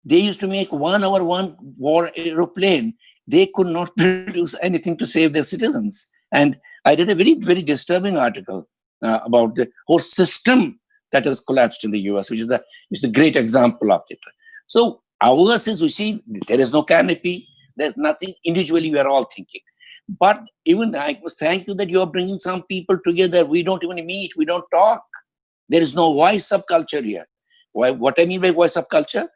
They used to make 1 hour one war aeroplane. They could not produce anything to save their citizens. And I read a very, very disturbing article about the whole system that has collapsed in the US, which is the great example of it. So ours is, we see, there is no canopy. There's nothing. Individually, we are all thinking. But even I must thank you that you are bringing some people together. We don't even meet. We don't talk. There is no voice of culture here. What I mean by voice of culture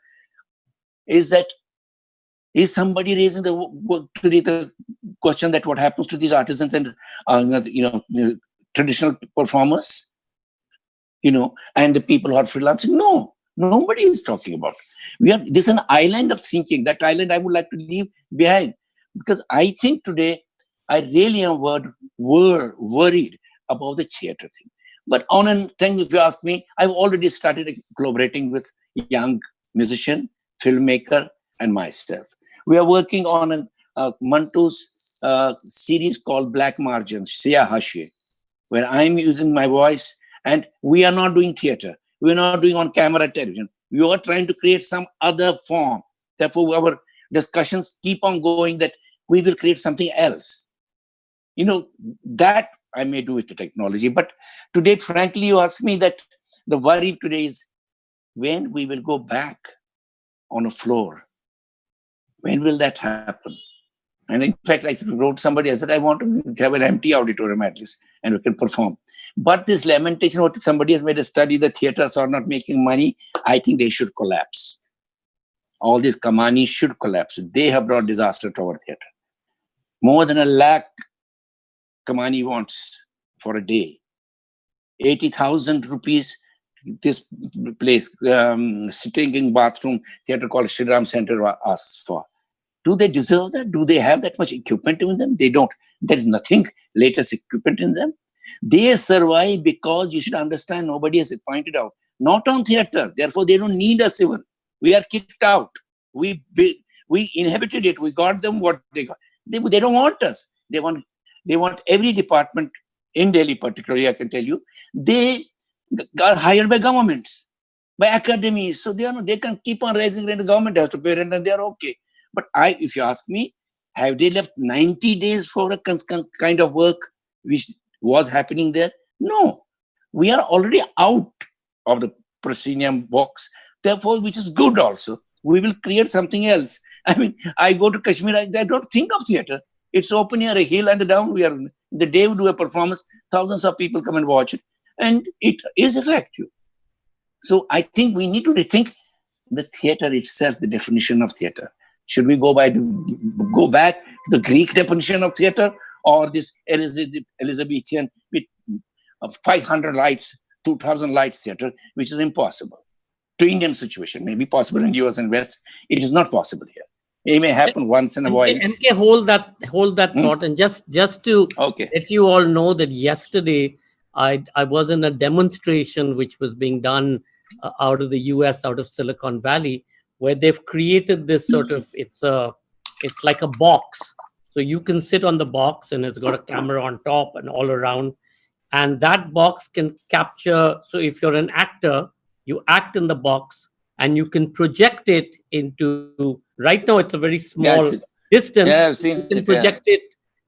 is that, is somebody raising the question that what happens to these artisans and traditional performers, and the people who are freelancing? No, nobody is talking about it. This is an island of thinking. That island I would like to leave behind, because I think today I really am worried about the theater thing. But on a thing, if you ask me, I've already started collaborating with young musician, filmmaker, and myself. We are working on a Mantu's series called Black Margins, Siya Hashe, where I'm using my voice, and we are not doing theater. We are not doing on camera television. We are trying to create some other form. Therefore, our discussions keep on going that we will create something else. That I may do with the technology. But today, frankly, you ask me that the worry today is when we will go back on a floor. When will that happen? And in fact, I wrote somebody, I said, I want to have an empty auditorium at least, and we can perform. But this lamentation, what somebody has made a study, the theaters are not making money, I think they should collapse. All these Kamanis should collapse. They have brought disaster to our theater. More than 1 lakh Kamani wants for a day. 80,000 rupees, this place, sitting in bathroom theater called Shri Ram Center asks for. Do they deserve that? Do they have that much equipment in them? They don't. There is nothing latest equipment in them. They survive because you should understand, nobody has pointed out, not on theater. Therefore, they don't need us even. We are kicked out. We inhabited it. We got them what they got. They don't want us. They want every department in Delhi, particularly, I can tell you, they are hired by governments, by academies. So they can keep on raising rent. The government has to pay rent and they are okay. But if you ask me, Have they left 90 days for a kind of work which was happening there? No. We are already out of the proscenium box, therefore, which is good also. We will create something else. I mean, I go to Kashmir, I don't think of theater. It's open here, a hill and down. We are the day we do a performance, thousands of people come and watch it, and it is effective. So I think we need to rethink the theater itself, the definition of theater. Should we go back to the Greek definition of theater, or this Elizabethan with 500 lights, 2,000 lights theater, which is impossible. To Indian situation, maybe possible in US and West. It is not possible here. It may happen once in a while. MK, hold that thought, and just to let you all know that yesterday I was in a demonstration which was being done out of the US, out of Silicon Valley, where they've created this sort of, it's like a box. So you can sit on the box and it's got a camera on top and all around. And that box can capture, so if you're an actor, you act in the box and you can project it into, right now it's a very small distance. Yeah, I've seen you can project it,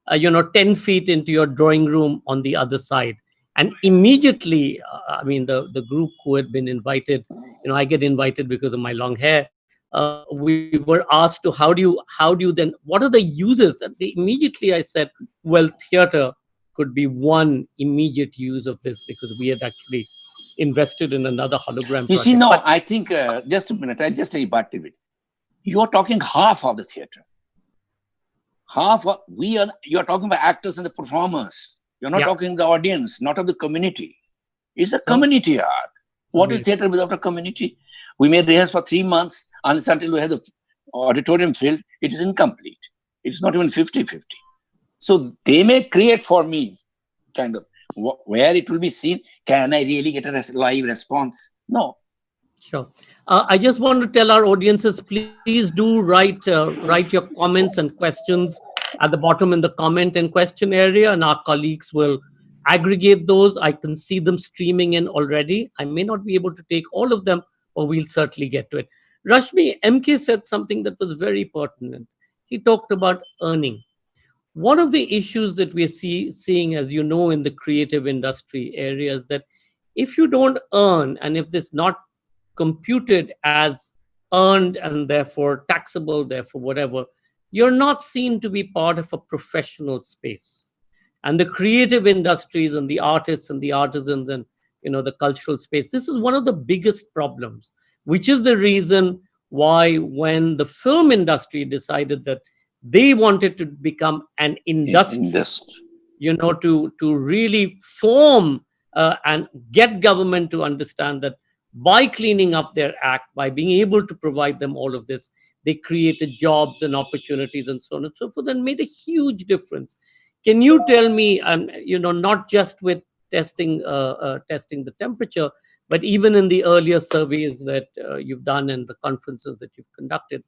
10 feet into your drawing room on the other side. And immediately, I mean, the group who had been invited, I get invited because of my long hair. We were asked to, how do you then, what are the uses? And immediately I said, well, theater could be one immediate use of this, because we had actually invested in another hologram project. You see, no, I think, just a minute, I just rebut it. You're talking half of the theater. You're talking about actors and the performers. You're not talking the audience, not of the community. It's a community art. What is theater without a community? We may rehearse for 3 months, until we have the auditorium filled. It is incomplete. It's not even 50-50. So they may create for me kind of where it will be seen. Can I really get a live response? No. Sure. I just want to tell our audiences, please do write your comments and questions at the bottom in the comment and question area, and our colleagues will aggregate those. I can see them streaming in already. I may not be able to take all of them, but we'll certainly get to it. Rashmi, MK said something that was very pertinent. He talked about earning. One of the issues that we're seeing, as you know, in the creative industry areas, that if you don't earn, and if this not computed as earned and therefore taxable, therefore whatever, you're not seen to be part of a professional space. And the creative industries and the artists and the artisans and the cultural space, this is one of the biggest problems, which is the reason why when the film industry decided that they wanted to become an industry, to really form and get government to understand that by cleaning up their act, by being able to provide them all of this, they created jobs and opportunities and so on and so forth, and made a huge difference. Can you tell me, not just with testing the temperature, but even in the earlier surveys that you've done and the conferences that you've conducted,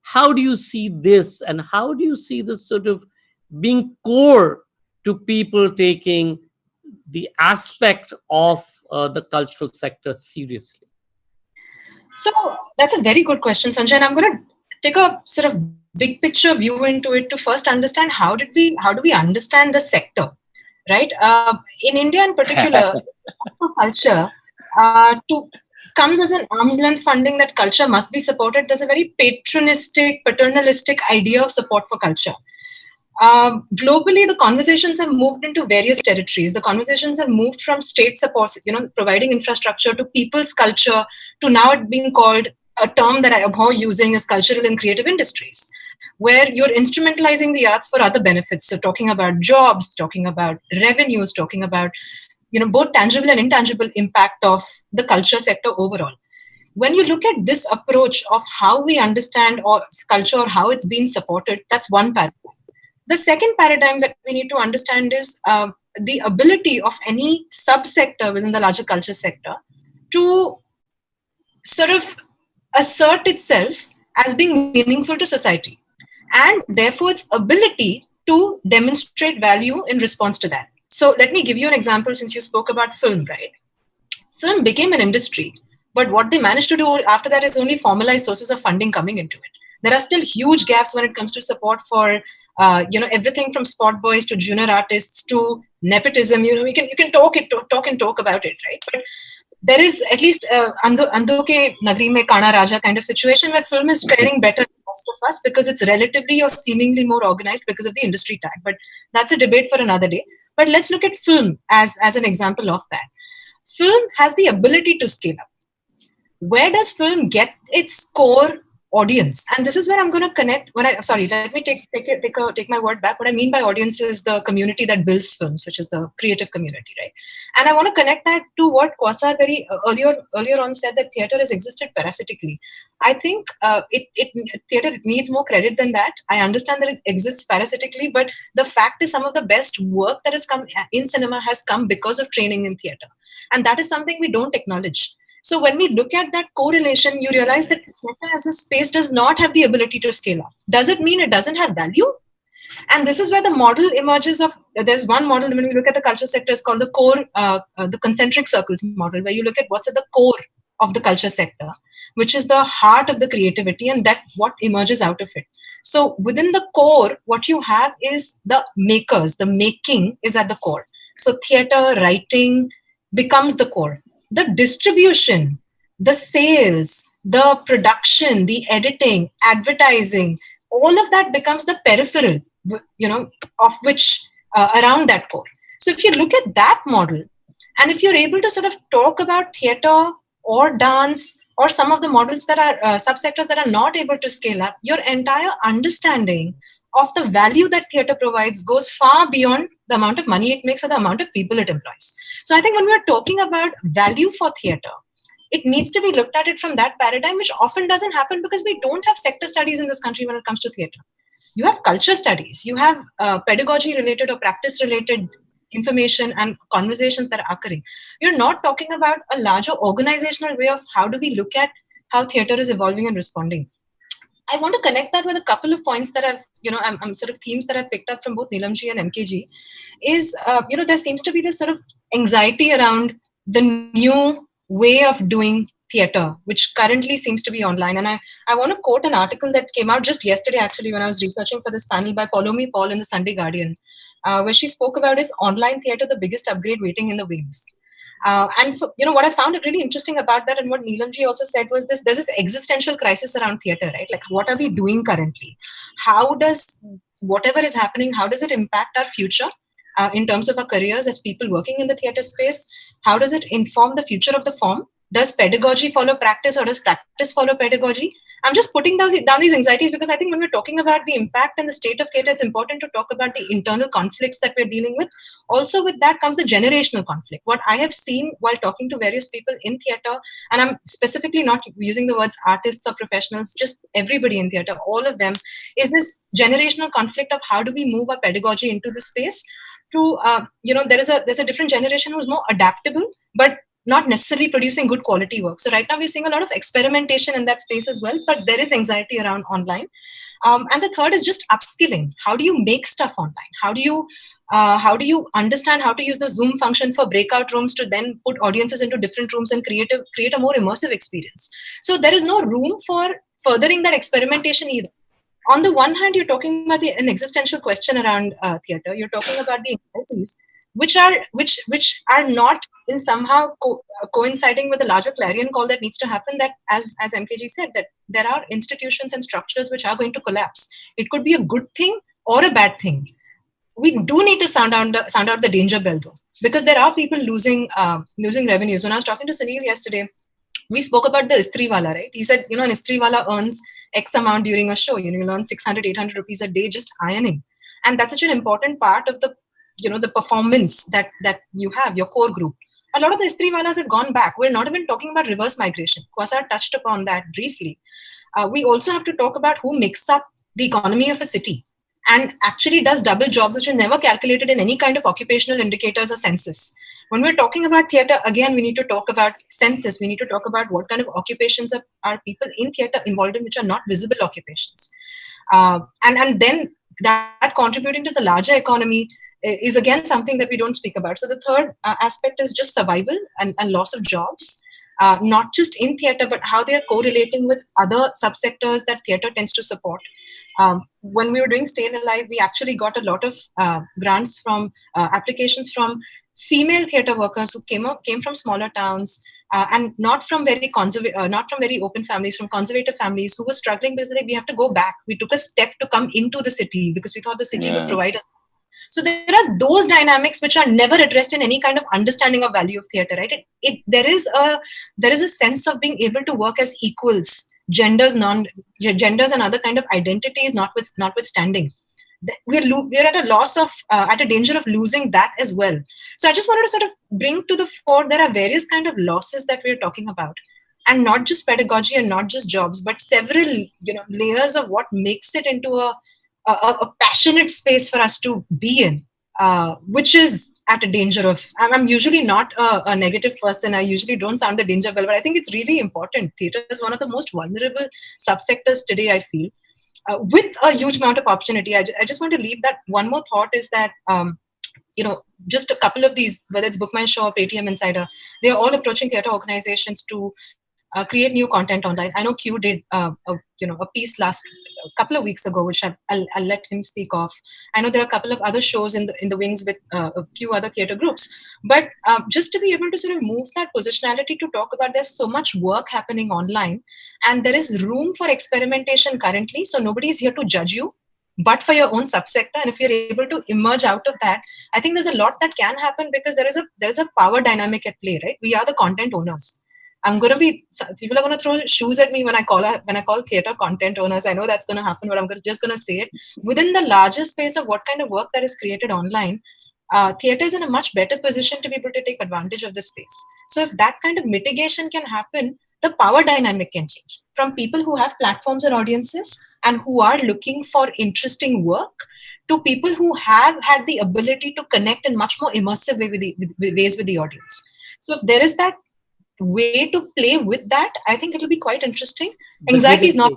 how do you see this, and how do you see this sort of being core to people taking the aspect of the cultural sector seriously? So that's a very good question, Sanjay. And I'm going to take a sort of big picture view into it to first understand how do we understand the sector, right? In India in particular, for culture comes as an arm's length funding that culture must be supported. There's a very paternalistic idea of support for culture. Globally, the conversations have moved into various territories. The conversations have moved from state support, providing infrastructure, to people's culture, to now it being called, a term that I abhor using, is cultural and creative industries, where you're instrumentalizing the arts for other benefits. So talking about jobs, talking about revenues, talking about both tangible and intangible impact of the culture sector overall. When you look at this approach of how we understand culture or how it's been supported, that's one paradigm. The second paradigm that we need to understand is the ability of any subsector within the larger culture sector to sort of assert itself as being meaningful to society, and therefore its ability to demonstrate value in response to that. So let me give you an example, since you spoke about film, right? Film became an industry, but what they managed to do after that is only formalize sources of funding coming into it. There are still huge gaps when it comes to support for, everything from spot boys to junior artists to nepotism. You can talk about it, right? But there is at least Andho ke Nagri mein Kana Raja kind of situation where film is faring better than most of us because it's relatively or seemingly more organized because of the industry tag. But that's a debate for another day. But let's look at film as an example of that. Film has the ability to scale up. Where does film get its core audience? And this is where I'm going to connect. Let me take my word back. What I mean by audience is the community that builds films, which is the creative community, right? And I want to connect that to what Quasar very earlier on said, that theatre has existed parasitically. I think theatre needs more credit than that. I understand that it exists parasitically, but the fact is some of the best work that has come in cinema has come because of training in theatre. And that is something we don't acknowledge. So when we look at that correlation, you realize that theatre as a space does not have the ability to scale up. Does it mean it doesn't have value? And this is where the model emerges of, there's one model when we look at the culture sector, is called the core, the concentric circles model, where you look at what's at the core of the culture sector, which is the heart of the creativity, and that what emerges out of it. So within the core, what you have is the makers, the making is at the core. So theatre, writing becomes the core. The distribution, the sales, the production, the editing, advertising, all of that becomes the peripheral, of which around that core. So if you look at that model, and if you're able to sort of talk about theatre or dance or some of the models that are subsectors that are not able to scale up, your entire understanding of the value that theatre provides goes far beyond the amount of money it makes or the amount of people it employs. So I think when we're talking about value for theatre, it needs to be looked at it from that paradigm, which often doesn't happen because we don't have sector studies in this country when it comes to theatre. You have culture studies, you have pedagogy related or practice related information and conversations that are occurring. You're not talking about a larger organizational way of how do we look at how theatre is evolving and responding. I want to connect that with a couple of points that I'm sort of themes that I've picked up from both Neelamji and MKG. Is, there seems to be this sort of anxiety around the new way of doing theatre, which currently seems to be online. And I want to quote an article that came out just yesterday, actually, when I was researching for this panel by Paulomi Paul in the Sunday Guardian, where she spoke about is online theatre the biggest upgrade waiting in the wings. What I found really interesting about that, and what Neelamji also said, was there's this existential crisis around theatre, right? Like, what are we doing currently? How does whatever is happening, how does it impact our future in terms of our careers as people working in the theatre space? How does it inform the future of the form? Does pedagogy follow practice, or does practice follow pedagogy? I'm just putting down these anxieties because I think when we're talking about the impact and the state of theatre, it's important to talk about the internal conflicts that we're dealing with. Also with that comes the generational conflict. What I have seen while talking to various people in theatre, and I'm specifically not using the words artists or professionals, just everybody in theatre, all of them, is this generational conflict of how do we move our pedagogy into the space to, there's a different generation who's more adaptable, but not necessarily producing good quality work. So right now we're seeing a lot of experimentation in that space as well, but there is anxiety around online. And the third is just upskilling. How do you make stuff online? How do you understand how to use the Zoom function for breakout rooms to then put audiences into different rooms and create a more immersive experience? So there is no room for furthering that experimentation either. On the one hand, you're talking about an existential question around theatre. You're talking about the anxieties, which are not in somehow coinciding with the larger clarion call that needs to happen, that as MKG said, that there are institutions and structures which are going to collapse. It could be a good thing or a bad thing. We do need to sound out the danger bell though, because there are people losing revenues. When I was talking to Sunil yesterday, we spoke about the Istri Wala, right? He said, an Istri Wala earns X amount during a show. You'll earn 600, 800 rupees a day just ironing. And that's such an important part of the performance that you have, your core group. A lot of the Istri Walas have gone back. We're not even talking about reverse migration. Quasar touched upon that briefly. We also have to talk about who makes up the economy of a city and actually does double jobs which are never calculated in any kind of occupational indicators or census. When we're talking about theatre, again, we need to talk about census. We need to talk about what kind of occupations are people in theatre involved in, which are not visible occupations. And then that contributing to the larger economy is again something that we don't speak about. So the third aspect is just survival and loss of jobs. not just in theatre, but how they are correlating with other subsectors that theatre tends to support. When we were doing Stay Alive, we actually got a lot of grants from applications from female theatre workers who came from smaller towns, and not from very open families, from conservative families who were struggling because we have to go back. We took a step to come into the city because we thought the city would provide us. So there are those dynamics which are never addressed in any kind of understanding of value of theatre, right? There is a sense of being able to work as equals, genders and other kind of identities notwithstanding. We're at a loss of at a danger of losing that as well. So I just wanted to sort of bring to the fore there are various kind of losses that we're talking about, and not just pedagogy and not just jobs, but several layers of what makes it into a passionate space for us to be in, which is at a danger of. I'm usually not a negative person. I usually don't sound the danger bell, but I think it's really important. Theatre is one of the most vulnerable subsectors today, I feel. With a huge amount of opportunity. I just want to leave that one more thought is that, just a couple of these, whether it's Book My Show or Paytm Insider, they're all approaching theatre organizations to create new content online. I know Q did a piece a couple of weeks ago, which I'll let him speak of. I know there are a couple of other shows in the wings with a few other theatre groups. But just to be able to sort of move that positionality to talk about there's so much work happening online, and there is room for experimentation currently. So nobody's here to judge you, but for your own subsector. And if you're able to emerge out of that, I think there's a lot that can happen because there is a power dynamic at play, right? We are the content owners. People are going to throw shoes at me when I call theatre content owners. I know that's going to happen, but I'm just going to say it. Within the larger space of what kind of work that is created online, theatre is in a much better position to be able to take advantage of the space. So if that kind of mitigation can happen, the power dynamic can change from people who have platforms and audiences and who are looking for interesting work to people who have had the ability to connect in much more immersive ways with the audience. So if there is that way to play with that, I think it'll be quite interesting. Anxiety is not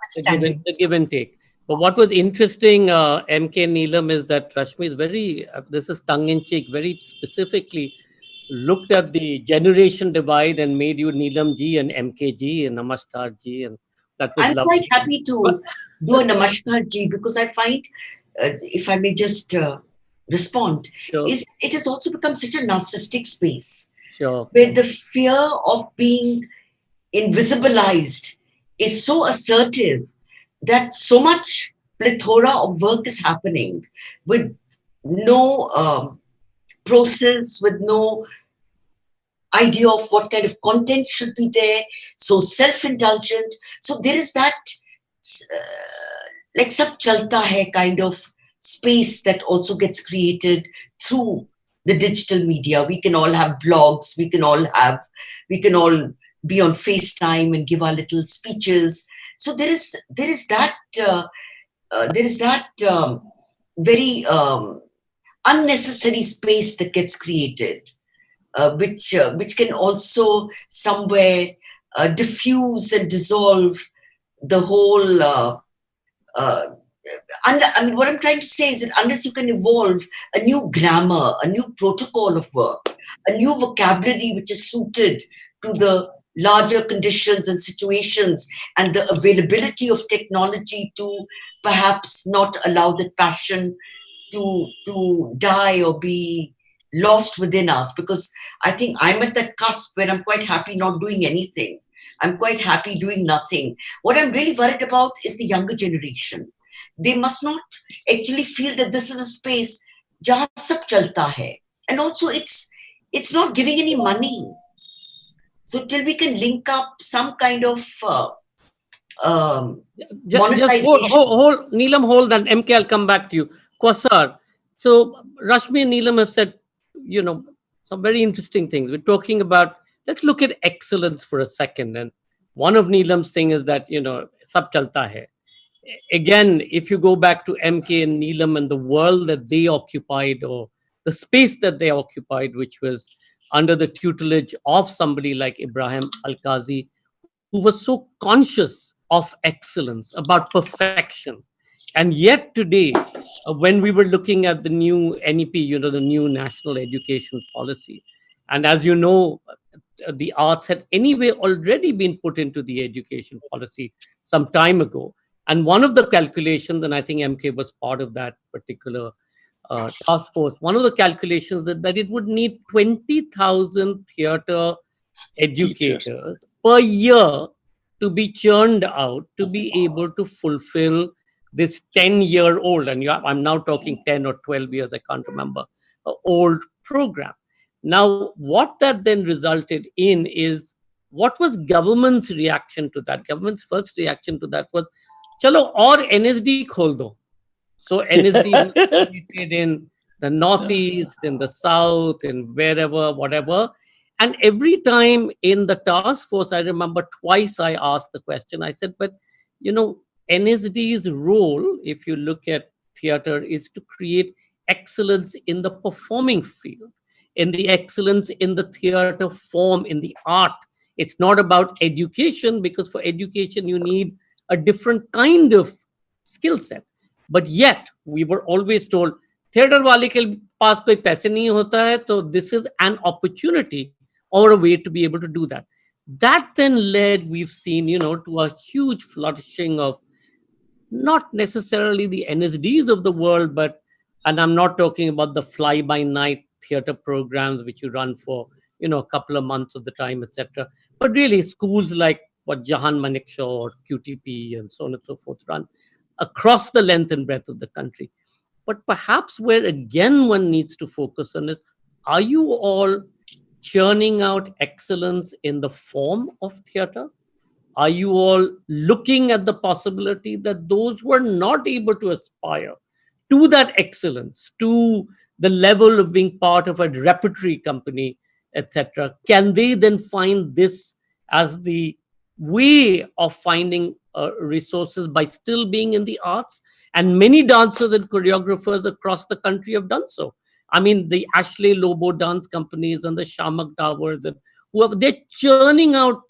standing. The give and take. But what was interesting, MK Neelam, is that Rashmi is very, this is tongue-in-cheek, very specifically looked at the generation divide and made you Neelam ji and MK ji and Namaskar ji, and that was I'm lovely. quite happy to do a Namaskar ji because I find, if I may just respond, Sure. it has also become such a narcissistic space. Sure. Where the fear of being invisibilized is so assertive that so much plethora of work is happening with no process, with no idea of what kind of content should be there, so self-indulgent. So there is that like sab chalta hai kind of space that also gets created through the digital media. We can all have blogs, we can all be on FaceTime and give our little speeches. So there is that very unnecessary space that gets created, which can also somewhere diffuse and dissolve the whole. What I'm trying to say is that unless you can evolve a new grammar, a new protocol of work, a new vocabulary which is suited to the larger conditions and situations and the availability of technology to perhaps not allow that passion to die or be lost within us, because I think I'm at that cusp where I'm quite happy not doing anything. I'm quite happy doing nothing. What I'm really worried about is the younger generation. They must not actually feel that this is a space jahan sab chalta hai. And also it's not giving any money. So till we can link up some kind of Just hold, Neelam, hold, and MK, I'll come back to you. Quasar. So Rashmi and Neelam have said, some very interesting things. We're talking about, let's look at excellence for a second. And one of Neelam's thing is that, sab chalta hai. Again, if you go back to MK and Neelam and the world that they occupied, or the space that they occupied, which was under the tutelage of somebody like Ibrahim Al-Qazi, who was so conscious of excellence, about perfection. And yet today, when we were looking at the new NEP, the new National Education Policy, and as you know, the arts had anyway already been put into the education policy some time ago. And one of the calculations, and I think MK was part of that particular task force, one of the calculations that it would need 20,000 theater educators per year to be churned out to be able to fulfill this 10-year-old, and I'm now talking 10 or 12 years, I can't remember, old program. Now, what that then resulted in is, what was government's reaction to that? Government's first reaction to that was, chalo, or NSD khol do. So NSD was created in the Northeast, in the South, in wherever, whatever. And every time in the task force, I remember twice I asked the question. I said, but, NSD's role, if you look at theater, is to create excellence in the performing field, in the excellence in the theater form, in the art. It's not about education, because for education, you need a different kind of skill set. But yet, we were always told, theater wale ke paas koi paise nahi hota hai, so this is an opportunity or a way to be able to do that. That then led, we've seen, to a huge flourishing of not necessarily the NSDs of the world, and I'm not talking about the fly-by-night theater programs which you run for, a couple of months of the time, etc. But really schools like what Jahan Manekshaw or QTP and so on and so forth run across the length and breadth of the country. But perhaps where again one needs to focus on is, are you all churning out excellence in the form of theater? Are you all looking at the possibility that those who are not able to aspire to that excellence, to the level of being part of a repertory company, etc., can they then find this as the way of finding resources by still being in the arts? And many dancers and choreographers across the country have done so. I mean, the Ashley Lobo dance companies and the Shamak Towers and whoever, they're churning out,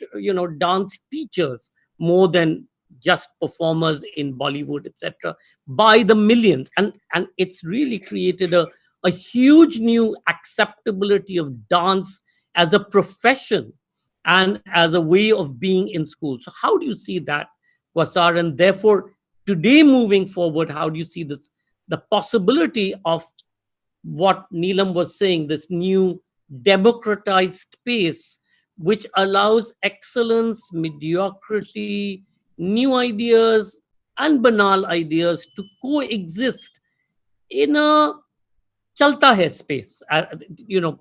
dance teachers more than just performers in Bollywood, etc., by the millions. And it's really created a huge new acceptability of dance as a profession and as a way of being in school. So how do you see that, Quasar? And therefore, today moving forward, how do you see this, the possibility of what Neelam was saying, this new democratized space, which allows excellence, mediocrity, new ideas, and banal ideas to coexist in a chalta hai space,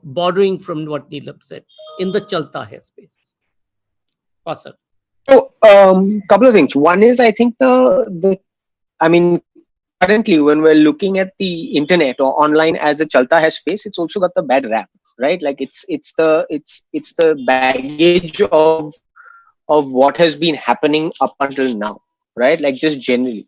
borrowing from what Neelam said, in the chalta hai space. Quasar. So, couple of things. One is, I think currently when we're looking at the internet or online as a chalta hai space, it's also got the bad rap, right? Like it's the baggage of what has been happening up until now, right? Like just generally,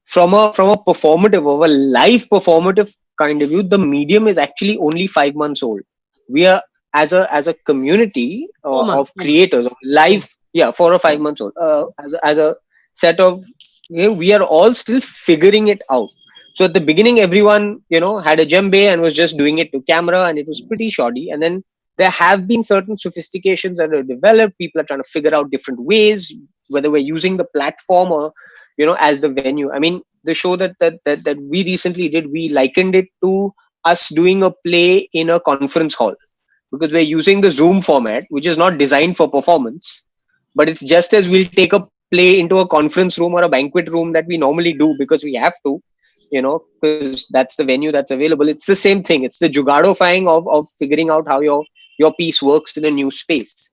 from a performative, of a live performative kind of view, the medium is actually only 5 months old. We are as a community of creators of live, 4 or 5 months old, as a set of, we are all still figuring it out. So at the beginning, everyone had a djembe and was just doing it to camera, and it was pretty shoddy. And then there have been certain sophistications that are developed. People are trying to figure out different ways, whether we're using the platform or as the venue. I mean, the show that we recently did, we likened it to us doing a play in a conference hall, because we're using the Zoom format, which is not designed for performance, but it's just as we'll take a play into a conference room or a banquet room that we normally do because we have to, because that's the venue that's available. It's the same thing. It's the jugadifying of figuring out how your piece works in a new space.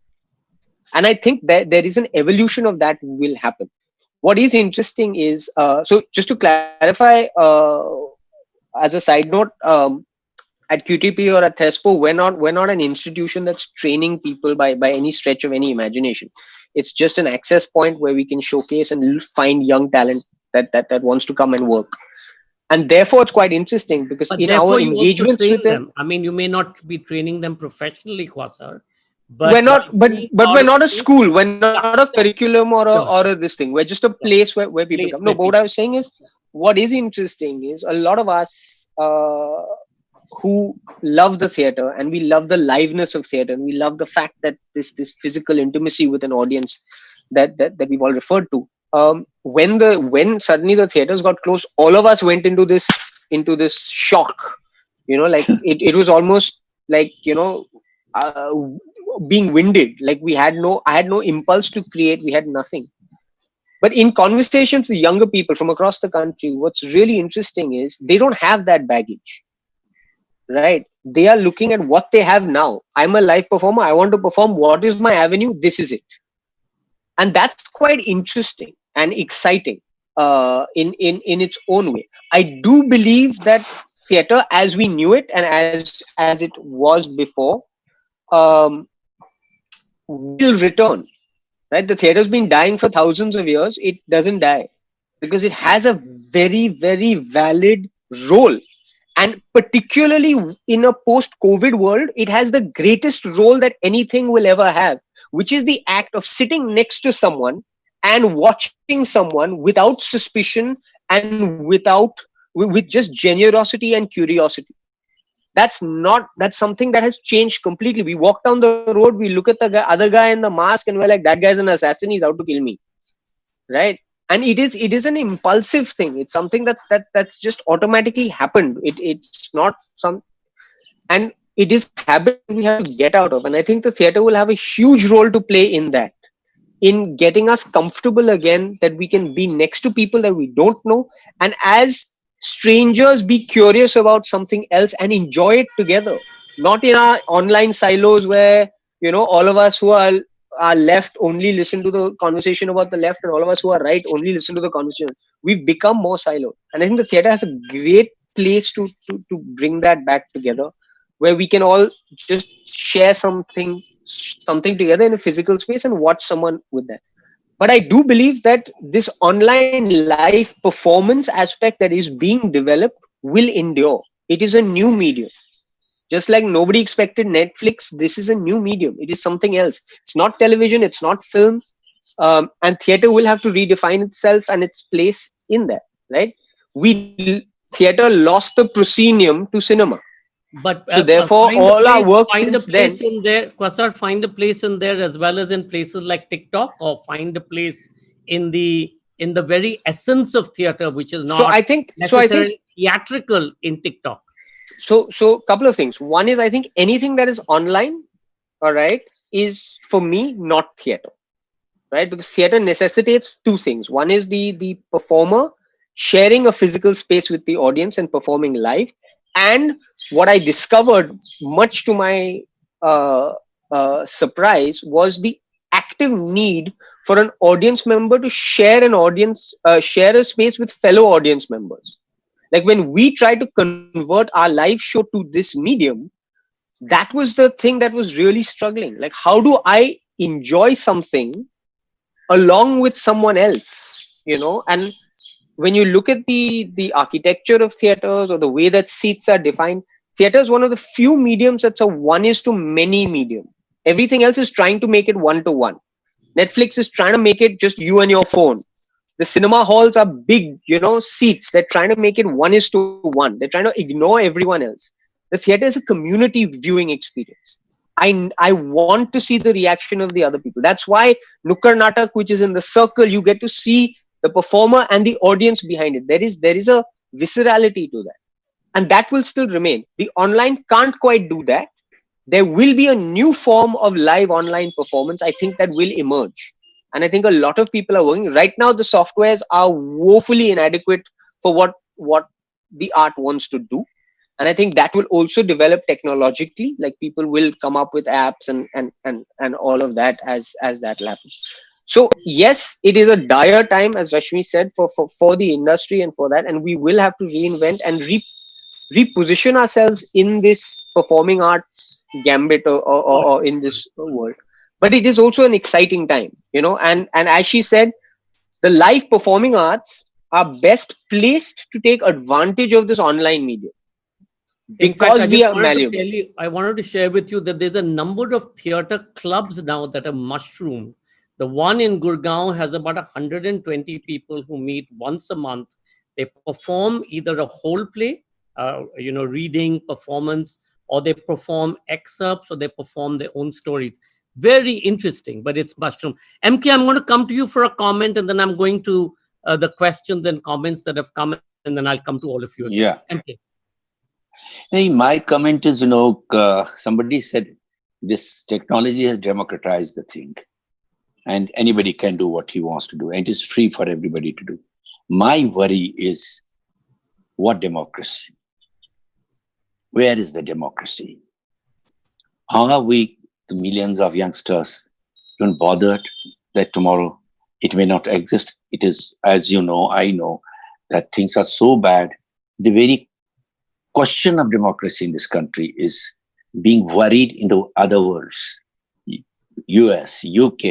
And I think that there is an evolution of that will happen. What is interesting is, so just to clarify, as a side note, at QTP or at THESPO, we're not an institution that's training people by any stretch of any imagination. It's just an access point where we can showcase and find young talent that wants to come and work. And therefore, it's quite interesting because in our engagements with them, I mean, you may not be training them professionally, Quasar, but we're not, but we're not a school. We're not a curriculum or a this thing. We're just a place where people come. No, but what I was saying is, what is interesting is a lot of us who love the theater, and we love the liveness of theater, and we love the fact that this physical intimacy with an audience that we've all referred to. When suddenly the theaters got closed, all of us went into this shock. Like it was almost like, uh, being winded. Like I had no impulse to create. We had nothing. But in conversations with younger people from across the country, what's really interesting is they don't have that baggage, right? They are looking at what they have now. I'm a live performer. I want to perform. What is my avenue? This is it. And that's quite interesting and exciting in its own way. I do believe that theater as we knew it and as it was before um, will return. Right? The theater's been dying for thousands of years. It doesn't die because it has a very, very valid role. And particularly in a post-COVID world, it has the greatest role that anything will ever have, which is the act of sitting next to someone and watching someone without suspicion and with just generosity and curiosity. That's something that has changed completely. We walk down the road, we look at the other guy in the mask, and we're like, that guy's an assassin, he's out to kill me, right? And it is an impulsive thing. It's something that's just automatically happened. It's not some, and it is a habit we have to get out of. And I think the theater will have a huge role to play in that, in getting us comfortable again, that we can be next to people that we don't know, and as strangers be curious about something else and enjoy it together, not in our online silos where all of us who are left only listen to the conversation about the left, and all of us who are right only listen to the conversation. We've become more siloed, and I think the theater has a great place to bring that back together, where we can all just share something together in a physical space and watch someone with that. But I do believe that this online live performance aspect that is being developed will endure. It is a new medium. Just like nobody expected Netflix, this is a new medium. It is something else. It's not television, it's not film. And theater will have to redefine itself and its place in that, right? Theater lost the proscenium to cinema. But so therefore, all our work find a since then. place in there, Quasar, find a place in there as well as in places like TikTok, or find a place in the very essence of theater, which is not necessarily theatrical in TikTok. So couple of things. One is, I think anything that is online, all right, is for me not theater, right? Because theater necessitates two things. One is the performer sharing a physical space with the audience and performing live. And what I discovered, much to my surprise, was the active need for an audience member to share a space with fellow audience members. Like when we try to convert our live show to this medium, that was the thing that was really struggling. Like, how do I enjoy something along with someone else, And when you look at the architecture of theaters, or the way that seats are defined, theater is one of the few mediums that's a 1:many medium. Everything else is trying to make it 1:1. Netflix is trying to make it just you and your phone. The cinema halls are big, seats. They're trying to make it 1:1. They're trying to ignore everyone else. The theater is a community viewing experience. I want to see the reaction of the other people. That's why Nukkar Natak, which is in the circle, you get to see the performer and the audience behind it. There is a viscerality to that. And that will still remain. The online can't quite do that. There will be a new form of live online performance, I think, that will emerge. And I think a lot of people are working. Right now, the softwares are woefully inadequate for what the art wants to do. And I think that will also develop technologically. Like, people will come up with apps and all of that as that happens. So yes, it is a dire time, as Rashmi said, for the industry and for that. And we will have to reinvent and reposition ourselves in this performing arts gambit or in this world. But it is also an exciting time, and as she said, the live performing arts are best placed to take advantage of this online medium. Because we are malleable. I wanted to share with you that there's a number of theater clubs now that have mushroomed. The one in Gurgaon has about 120 people who meet once a month. They perform either a whole play, reading, performance, or they perform excerpts, or they perform their own stories. Very interesting, but it's mushroom. MK, I'm going to come to you for a comment, and then I'm going to the questions and comments that have come, and then I'll come to all of you again. Yeah. MK. Hey, my comment is, somebody said this technology has democratized the thing, and anybody can do what he wants to do, and it is free for everybody to do. My worry is, what democracy? Where is the democracy? Are we, the millions of youngsters, even bothered that tomorrow it may not exist? It is, as you know, I know, that things are so bad. The very question of democracy in this country is being worried in the other worlds. US, UK,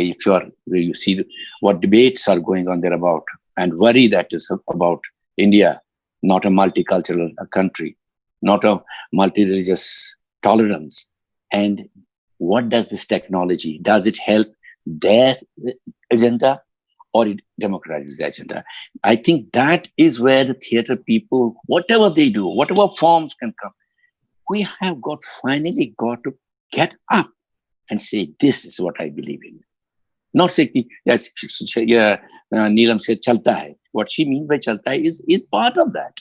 you see what debates are going on there about, and worry that is about India, not a multicultural country, not a multi-religious tolerance. And what does this technology, does it help their agenda, or it democratizes the agenda? I think that is where the theatre people, whatever they do, whatever forms can come, we have finally got to get up and say, this is what I believe in. Not say, yes, Neelam said, chalta hai. What she means by chalta hai is part of that.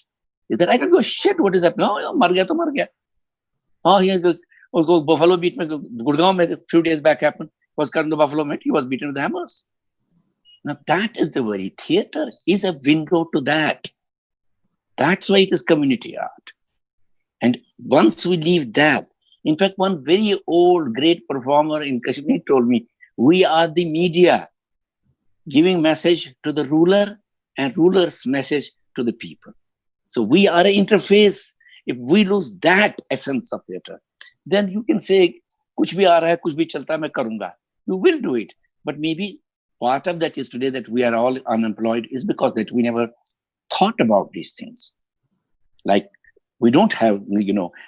Is that I don't go, shit, what is happening? Oh, mar gaya to mar gaya. Oh, he Buffalo beat me. Gurgaon a few days back happened. Was Karan the Buffalo met? He was beaten with hammers. Now that is the worry. Theatre is a window to that. That's why it is community art. And once we leave that, in fact, one very old, great performer in Kashmir told me, we are the media giving message to the ruler and ruler's message to the people. So we are an interface. If we lose that essence of theatre, then you can say, kuch bhi aa raha hai, kuch bhi chalta hai, main karunga. You will do it. But maybe part of that is today that we are all unemployed is because that we never thought about these things. Like, we don't have,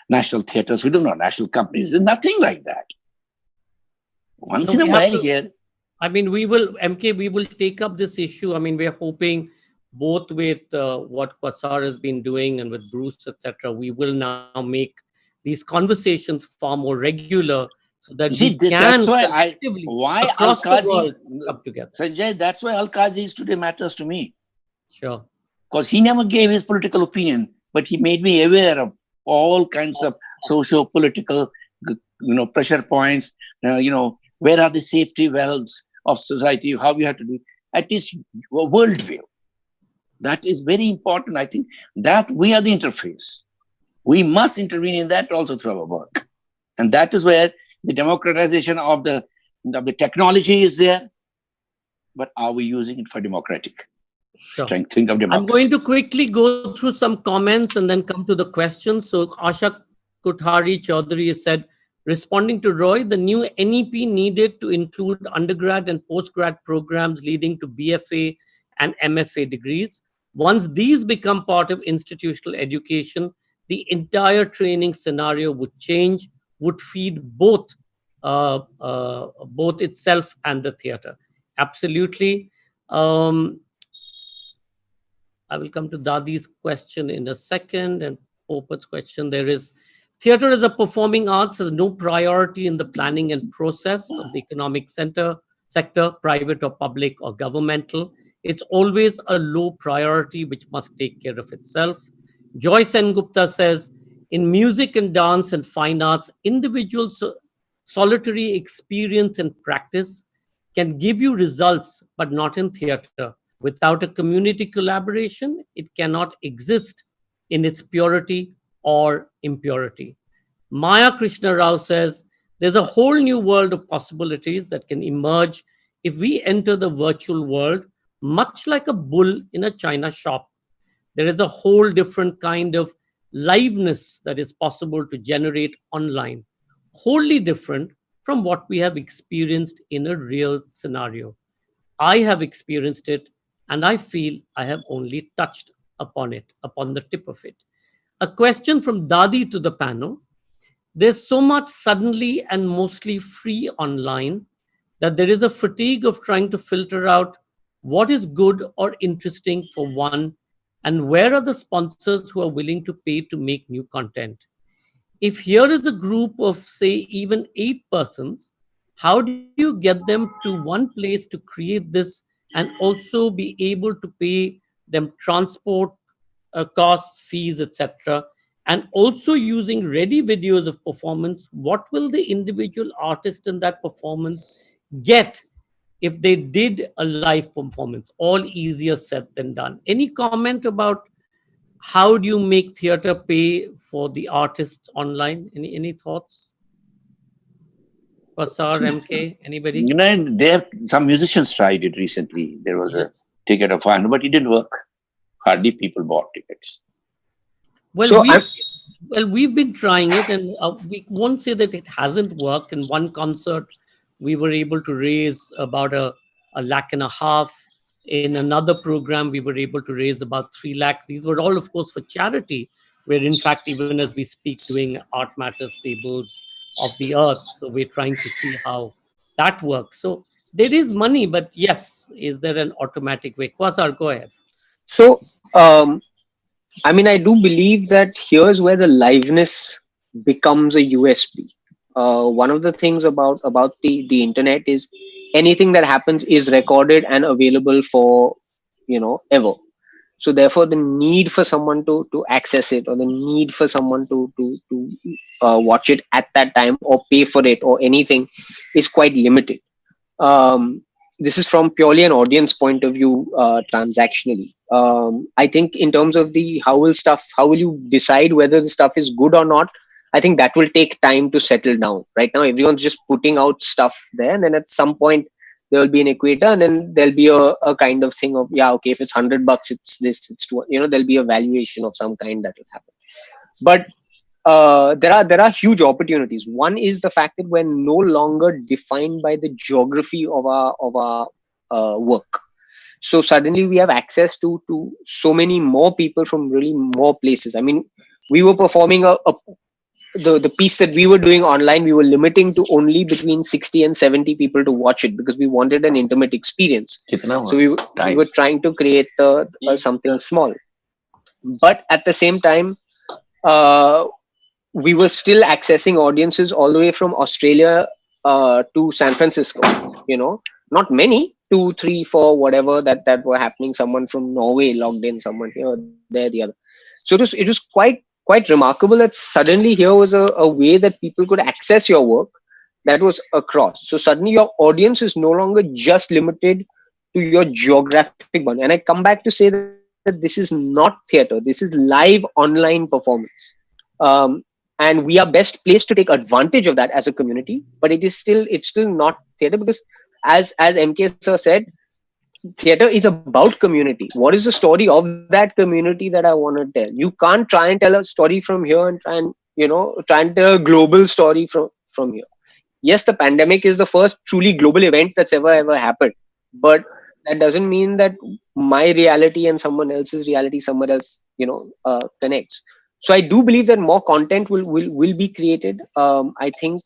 national theatres. We don't have national companies. There's nothing like that. Once in a while here. I mean, we will take up this issue. I mean, we're hoping both with what Quasar has been doing and with Bruce, etc., we will now make these conversations far more regular so that we can why across the world come together. Sanjay, that's why Al-Qazi today matters to me. Sure. Because he never gave his political opinion, but he made me aware of all kinds of socio-political, pressure points, where are the safety valves of society, how you have to do, at least worldview. That is very important. I think that we are the interface. We must intervene in that also through our work. And that is where the democratization of the technology is there. But are we using it for democratic strengthening of democracy? I'm going to quickly go through some comments and then come to the questions. So Asha Kuthari Chaudhary has said, responding to Roy, the new NEP needed to include undergrad and postgrad programs leading to BFA and MFA degrees. Once these become part of institutional education, the entire training scenario would change, would feed both itself and the theatre. Absolutely. I will come to Dadi's question in a second and Popat's question. There is, theatre as a performing arts has no priority in the planning and process of the economic sector, private or public or governmental. It's always a low priority which must take care of itself. Joy Sengupta says, in music and dance and fine arts, individuals' solitary experience and practice can give you results, but not in theatre. Without a community collaboration, it cannot exist in its purity or impurity. Maya Krishna Rao says, there's a whole new world of possibilities that can emerge if we enter the virtual world, much like a bull in a china shop. There is a whole different kind of liveness that is possible to generate online, wholly different from what we have experienced in a real scenario. I have experienced it, and I feel I have only touched upon it, upon the tip of it. A question from Dadi to the panel. There's so much suddenly and mostly free online that there is a fatigue of trying to filter out what is good or interesting for one And where are the sponsors who are willing to pay to make new content? If here is a group of, say, even 8 persons, how do you get them to one place to create this and also be able to pay them transport costs, fees, etc.? And also using ready videos of performance, what will the individual artist in that performance get if they did a live performance? All easier said than done. Any comment about how do you make theater pay for the artists online? Any thoughts? Quasar, MK, anybody? They have some musicians tried it recently. There was Yes. a ticket of 100, but it didn't work. Hardly people bought tickets. Well, So we've been trying it, and we won't say that it hasn't worked. In one concert, we were able to raise about a lakh and a half. In another program, we were able to raise about 3 lakhs. These were all, of course, for charity. We're, in fact, even as we speak, doing Art Matters Fables of the Earth. So we're trying to see how that works. So there is money, but yes, is there an automatic way? Quasar, go ahead. So, I mean, I do believe that here's where the liveness becomes a USP. One of the things about the internet is anything that happens is recorded and available for ever. So therefore, the need for someone to access it, or the need for someone to watch it at that time or pay for it or anything, is quite limited. This is from purely an audience point of view, transactionally. I think in terms of how will you decide whether the stuff is good or not? I think that will take time to settle down. Right now, everyone's just putting out stuff there, and then at some point there will be an equator, and then there'll be a kind of thing of, yeah, okay, if it's $100, it's this, it's there'll be a valuation of some kind that will happen. But there are huge opportunities. One is the fact that we're no longer defined by the geography of our work. So suddenly we have access to so many more people from really more places. I mean, we were performing the piece that we were doing online. We were limiting to only between 60 and 70 people to watch it because we wanted an intimate experience. So we were trying to create something small, but at the same time, we were still accessing audiences all the way from Australia to San Francisco. Not many, 2, 3, 4, whatever that were happening. Someone from Norway logged in, someone here, there, the other. So it was quite remarkable that suddenly here was a way that people could access your work that was across. So suddenly your audience is no longer just limited to your geographic one. And I come back to say that this is not theater. This is live online performance. And we are best placed to take advantage of that as a community, but it's still not theater, because as MK sir said, theater is about community. What is the story of that community that I want to tell? You can't try and tell a story from here and try and tell a global story from here. Yes, the pandemic is the first truly global event that's ever happened, but that doesn't mean that my reality and someone else's reality somewhere else connects. So I do believe that more content will be created. I think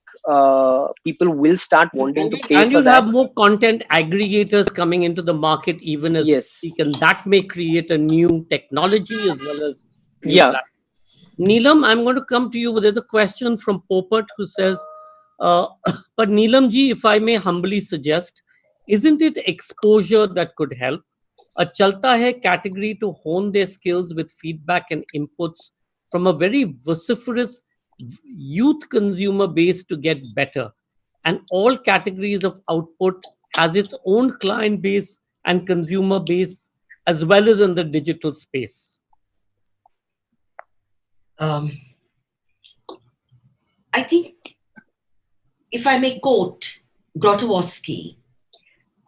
people will start wanting to pay and for you'll that. have more content aggregators coming into the market even as we speak, and that may create a new technology as well as new platforms. Neelam, I'm going to come to you. There's a question from Popert who says, but Neelam ji, if I may humbly suggest, isn't it exposure that could help? A Chalta Hai category to hone their skills with feedback and inputs from a very vociferous youth consumer base to get better. And all categories of output has its own client base and consumer base as well as in the digital space. I think, if I may quote Grotowski,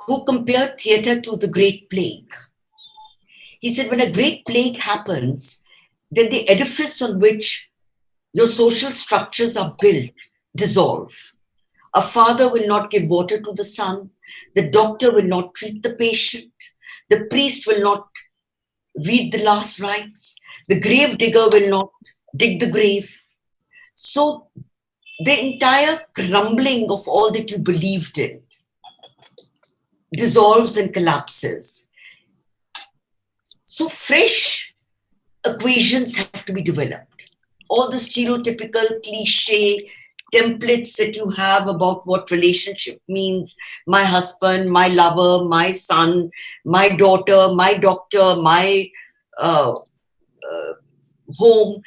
who compared theatre to the Great Plague. He said, when a great plague happens, then the edifice on which your social structures are built dissolve. A father will not give water to the son. The doctor will not treat the patient. The priest will not read the last rites. The grave digger will not dig the grave. So the entire crumbling of all that you believed in dissolves and collapses. So fresh equations have to be developed. All the stereotypical cliche templates that you have about what relationship means, my husband, my lover, my son, my daughter, my doctor, my home,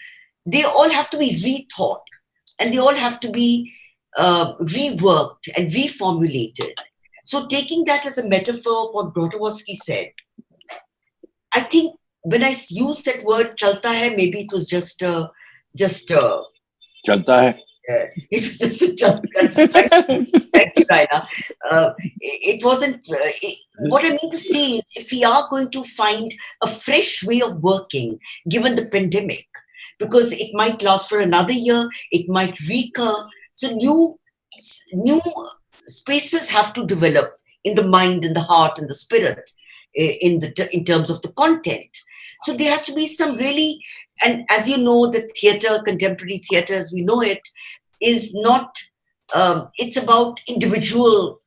they all have to be rethought, and they all have to be reworked and reformulated. So taking that as a metaphor for what Grotowski said, I think when I used that word chalta hai, maybe it was just Chalta hai. it was just a chalta. Thank you, Raina. It wasn't. What I mean to say is, if we are going to find a fresh way of working, given the pandemic, because it might last for another year, it might recur. So new spaces have to develop in the mind, in the heart, in the spirit, in terms of the content. So there has to be some really, and as you know, the theatre, contemporary theatre as we know it, is not, it's about individual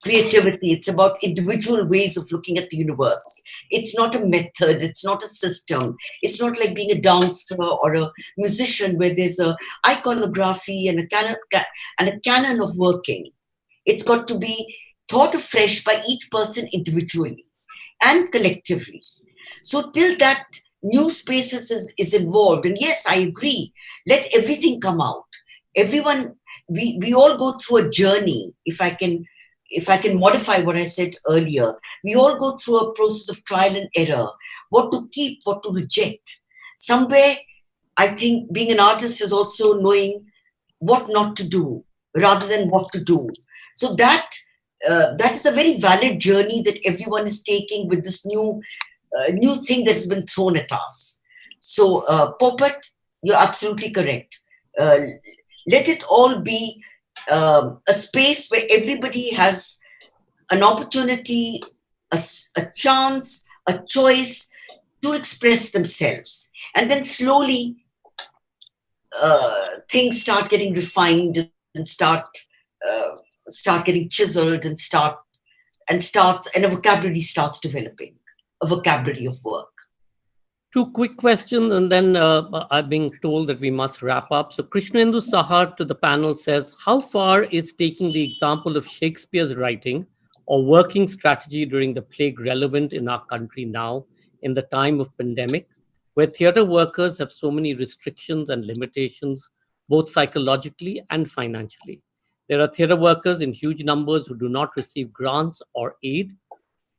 creativity. It's about individual ways of looking at the universe. It's not a method. It's not a system. It's not like being a dancer or a musician where there's a iconography and a canon of working. It's got to be thought afresh by each person individually and collectively. So till that new spaces is involved, and yes, I agree, let everything come out. Everyone, we all go through a journey. If I can modify what I said earlier, we all go through a process of trial and error, what to keep, what to reject. Somewhere, I think being an artist is also knowing what not to do rather than what to do. So that is a very valid journey that everyone is taking with this new thing that's been thrown at us. So, Popat, you're absolutely correct. Let it all be a space where everybody has an opportunity, a chance, a choice to express themselves. And then slowly things start getting refined and start getting chiseled and a vocabulary starts developing, a vocabulary of work. Two quick questions, and then I'm being told that we must wrap up. So Krishnendu Sahar to the panel says, how far is taking the example of Shakespeare's writing or working strategy during the plague relevant in our country now, in the time of pandemic, where theatre workers have so many restrictions and limitations, both psychologically and financially? There are theatre workers in huge numbers who do not receive grants or aid.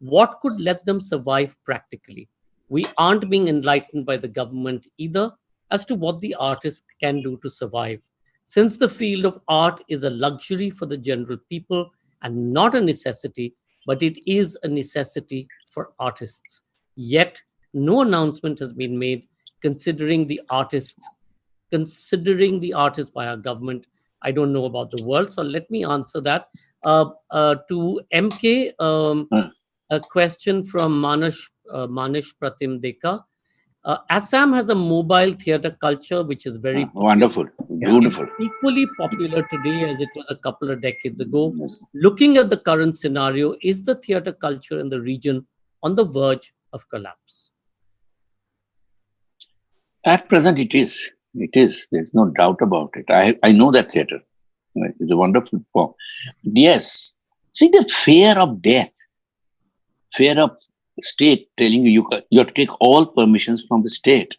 What could let them survive practically? We aren't being enlightened by the government either as to what the artist can do to survive. Since the field of art is a luxury for the general people and not a necessity, but it is a necessity for artists. Yet, no announcement has been made considering the artists by our government. I don't know about the world, so let me answer that. To MK, a question from Manish Pratim Deka. Assam has a mobile theatre culture which is very wonderful, beautiful. Equally popular today as it was a couple of decades ago. Looking at the current scenario, is the theatre culture in the region on the verge of collapse? At present, it is. It is. There's no doubt about it. I know that theatre. It's a wonderful form. Yes. See, the fear of death, fear of state telling you have to take all permissions from the state.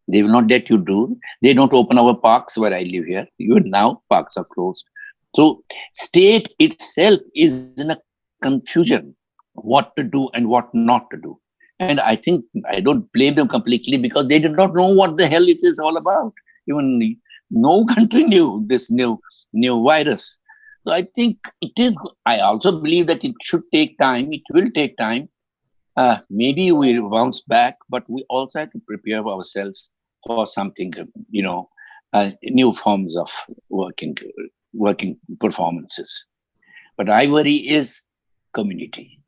They will not let you do. They don't open our parks where I live here. Even now, parks are closed. So, state itself is in a confusion what to do and what not to do. And I think I don't blame them completely because they did not know what the hell it is all about. Even no country knew this new virus. So I think it is. I also believe that it should take time. It will take time. Maybe we'll bounce back, but we also have to prepare ourselves for something, new forms of working performances. But I worry is community.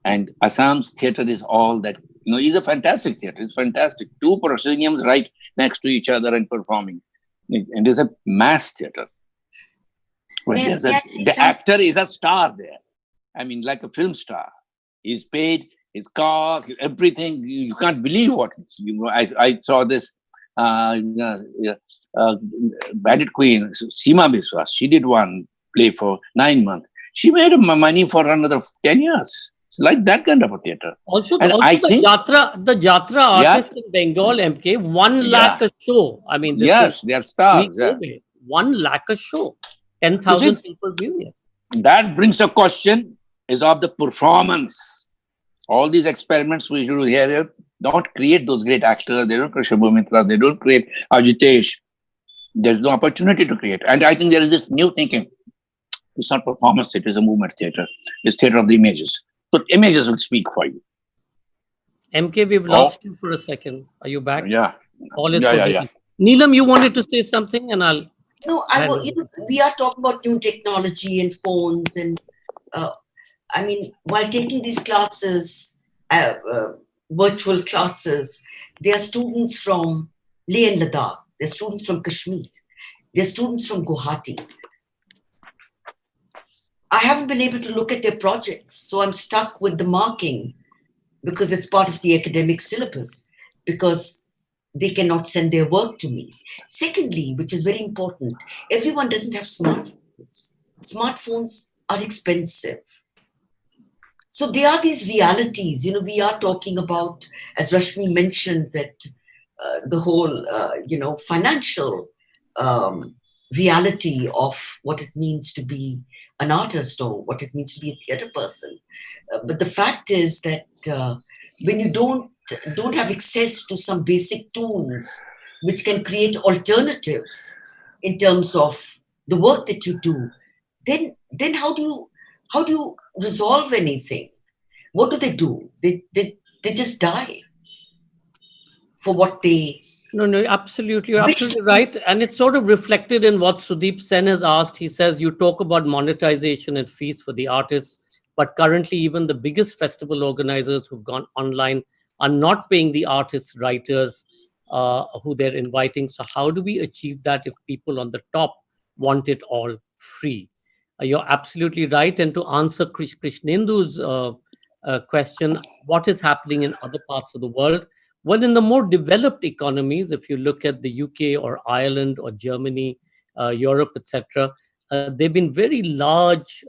And Assam's theatre is all that, is a fantastic theatre. It's fantastic. Two prosceniums right next to each other and performing. And there's a mass theatre. Where the actor is a star there. I mean, like a film star. He's paid, his car, everything. You can't believe what I saw this uh, Bandit Queen, Seema Biswas. She did one play for 9 months. She made money for another 10 years. It's like that kind of a theater. Also, And I think, the Jatra yeah, artists in Bengal, MK, 1 yeah, lakh a show. I mean, this is yes, they are stars. Yeah. pre-COVID. 1 lakh a show. You 10,000 see, people viewing it. that brings a question is of the performance. All these experiments we do here don't create those great actors. They don't create Shubha Mitra. They don't create Ajitesh. There's no opportunity to create. And I think there is this new thinking. It's not performance. It is a movement theater. It's theater of the images. So images will speak for you. MK, we've lost you for a second. Are you back? Yeah. All is Yeah. forgiven. Neelam, you wanted to say something, and I'll. No, we are talking about new technology and phones, and I mean, while taking these classes, virtual classes, there are students from Leh and Ladakh, there are students from Kashmir, there are students from Guwahati. I haven't been able to look at their projects, so I'm stuck with the marking because it's part of the academic syllabus, because they cannot send their work to me. Secondly, which is very important, everyone doesn't have smartphones. Smartphones are expensive. So there are these realities. We are talking about, as Rashmi mentioned, that the whole, financial reality of what it means to be an artist or what it means to be a theatre person. But the fact is that when you don't have access to some basic tools which can create alternatives in terms of the work that you do, then how do you resolve anything? What do? They just die for what they... No, absolutely. You're absolutely right. And it's sort of reflected in what Sudeep Sen has asked. He says, you talk about monetization and fees for the artists, but currently even the biggest festival organizers who've gone online are not paying the artists, writers who they're inviting. So how do we achieve that if people on the top want it all free? You're absolutely right. And to answer Krishnendu's question, what is happening in other parts of the world? Well, in the more developed economies, if you look at the UK or Ireland or Germany, Europe, etc., they've been very large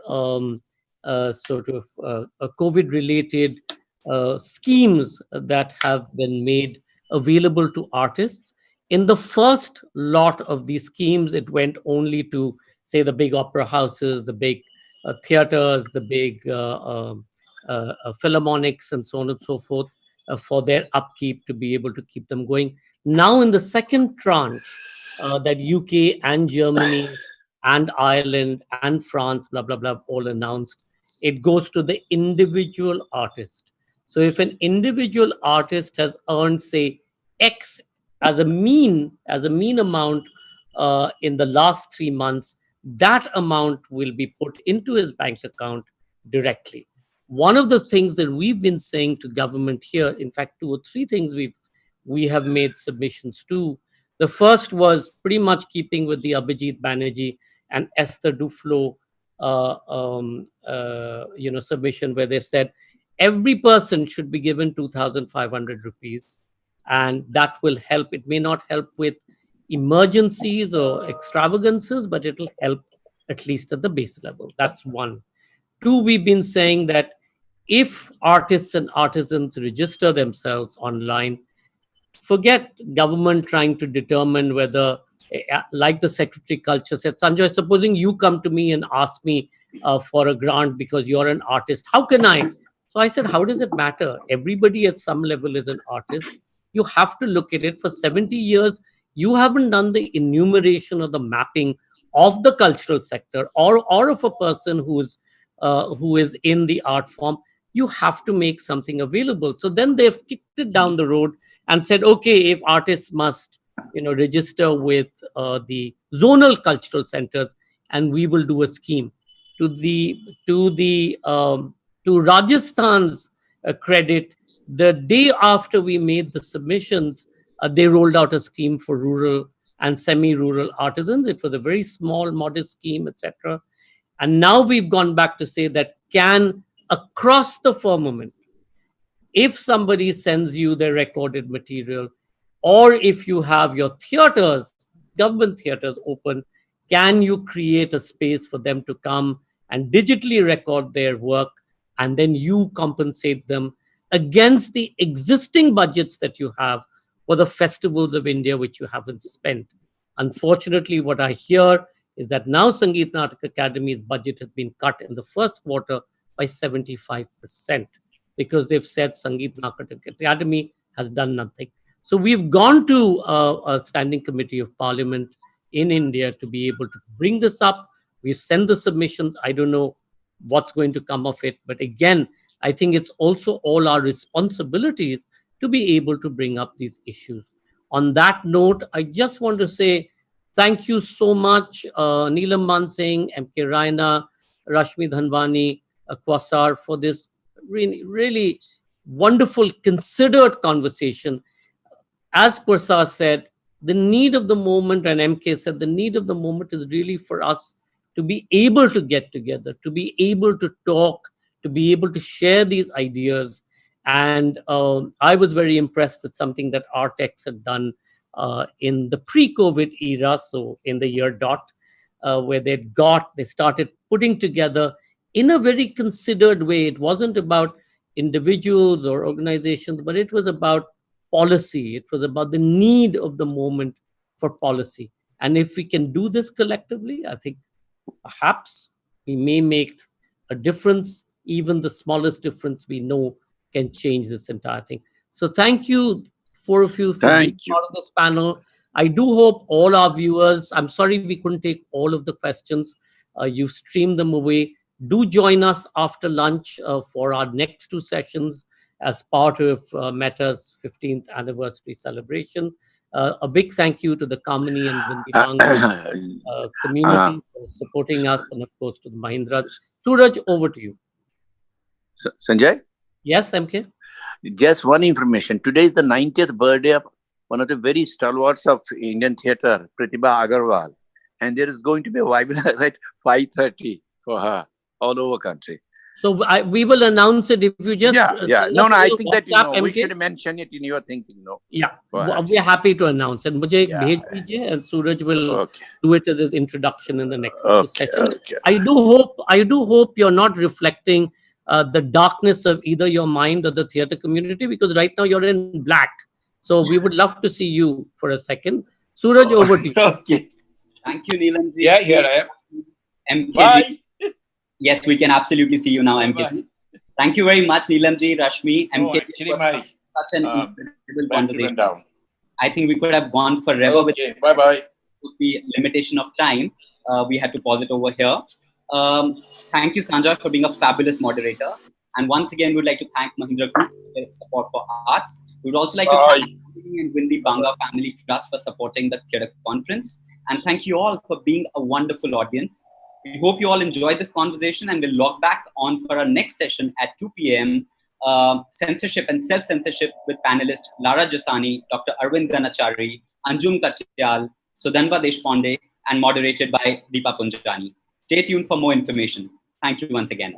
COVID-related schemes that have been made available to artists. In the first lot of these schemes, it went only to, say, the big opera houses, the big theaters, the big philharmonics, and so on and so forth, for their upkeep to be able to keep them going. Now, in the second tranche, that UK and Germany and Ireland and France, blah, blah, blah, all announced, it goes to the individual artist. So if an individual artist has earned, say, X as a mean amount in the last 3 months, that amount will be put into his bank account directly. One of the things that we've been saying to government here, in fact, 2 or 3 things we have made submissions to. The first was pretty much keeping with the Abhijit Banerjee and Esther Duflo submission, where they've said every person should be given 2,500 rupees, and that will help. It may not help with emergencies or extravagances, but it'll help at least at the base level. That's one. 2, we've been saying that if artists and artisans register themselves online, forget government trying to determine whether, like the Secretary Culture said, Sanjoy, supposing you come to me and ask me for a grant because you're an artist, how can I? So I said, how does it matter? Everybody at some level is an artist. You have to look at it. For 70 years, you haven't done the enumeration or the mapping of the cultural sector or of a person who is in the art form. You have to make something available. So then they've kicked it down the road and said, okay, if artists must, register with the zonal cultural centers, and we will do a scheme. To Rajasthan's credit, the day after we made the submissions, they rolled out a scheme for rural and semi-rural artisans. It was a very small, modest scheme, etc. And now we've gone back to say that can across the firmament, if somebody sends you their recorded material, or if you have your theaters, government theaters open, can you create a space for them to come and digitally record their work, and then you compensate them against the existing budgets that you have for the festivals of India, which you haven't spent? Unfortunately, what I hear is that now Sangeet Natak Academy's budget has been cut in the first quarter by 75%, because they've said Sangeet Natak Academy has done nothing. So we've gone to a standing committee of parliament in India to be able to bring this up. We've sent the submissions. I don't know what's going to come of it. But again, I think it's also all our responsibilities to be able to bring up these issues. On that note, I just want to say thank you so much, Neelam Mansingh, MK Raina, Rashmi Dhanwani, Quasar, for this really, really wonderful, considered conversation. As Quasar said, the need of the moment, and MK said, the need of the moment is really for us to be able to get together, to be able to talk, to be able to share these ideas. And I was very impressed with something that Artex had done in the pre-COVID era, so in the year dot, where they started putting together in a very considered way. It wasn't about individuals or organizations, but it was about policy. It was about the need of the moment for policy. And if we can do this collectively, I think perhaps we may make a difference. Even the smallest difference we know can change this entire thing. So thank you, four of you, for being part of this panel. I do hope all our viewers, I'm sorry we couldn't take all of the questions. You've streamed them away. Do join us after lunch for our next two sessions as part of Meta's 15th anniversary celebration. A big thank you to the Kamini and Vindi community for supporting us, and of course to the Mahindras. Suraj, over to you. Sanjay? Yes, MK? Just one information. Today is the 90th birthday of one of the very stalwarts of Indian theatre, Pratibha Agarwal. And there is going to be a webinar at 5:30 for her all over country. So we will announce it if you just... Yeah. No, I think that, we should mention it in your thinking, no? Yeah, we're happy to announce. And mujhe bhej dijiye, and Suraj will do it as an introduction in the next session. Okay. I do hope you're not reflecting the darkness of either your mind or the theatre community, because right now you're in black. So we would love to see you for a second. Suraj, over to you. Okay. Thank you, Neelam. Yeah, here I am. MKG. Bye. Yes, we can absolutely see you now, MKG. Thank you very much, Neelamji, Rashmi, MKG. Such an incredible conversation. I think we could have gone forever with the limitation of time. We had to pause it over here. Thank you, Sanjoy, for being a fabulous moderator. And once again, we would like to thank Mahindra Group for their support for arts. We would also like to thank Kamini and Vindi Banga Family Trust for supporting the theatre conference. And thank you all for being a wonderful audience. We hope you all enjoyed this conversation, and we'll log back on for our next session at 2 p.m. Censorship and Self-Censorship with panelists Lara Jasani, Dr. Arvind Ganachari, Anjum Katyal, Sudhanva Deshpande, and moderated by Deepa Punjani. Stay tuned for more information. Thank you once again.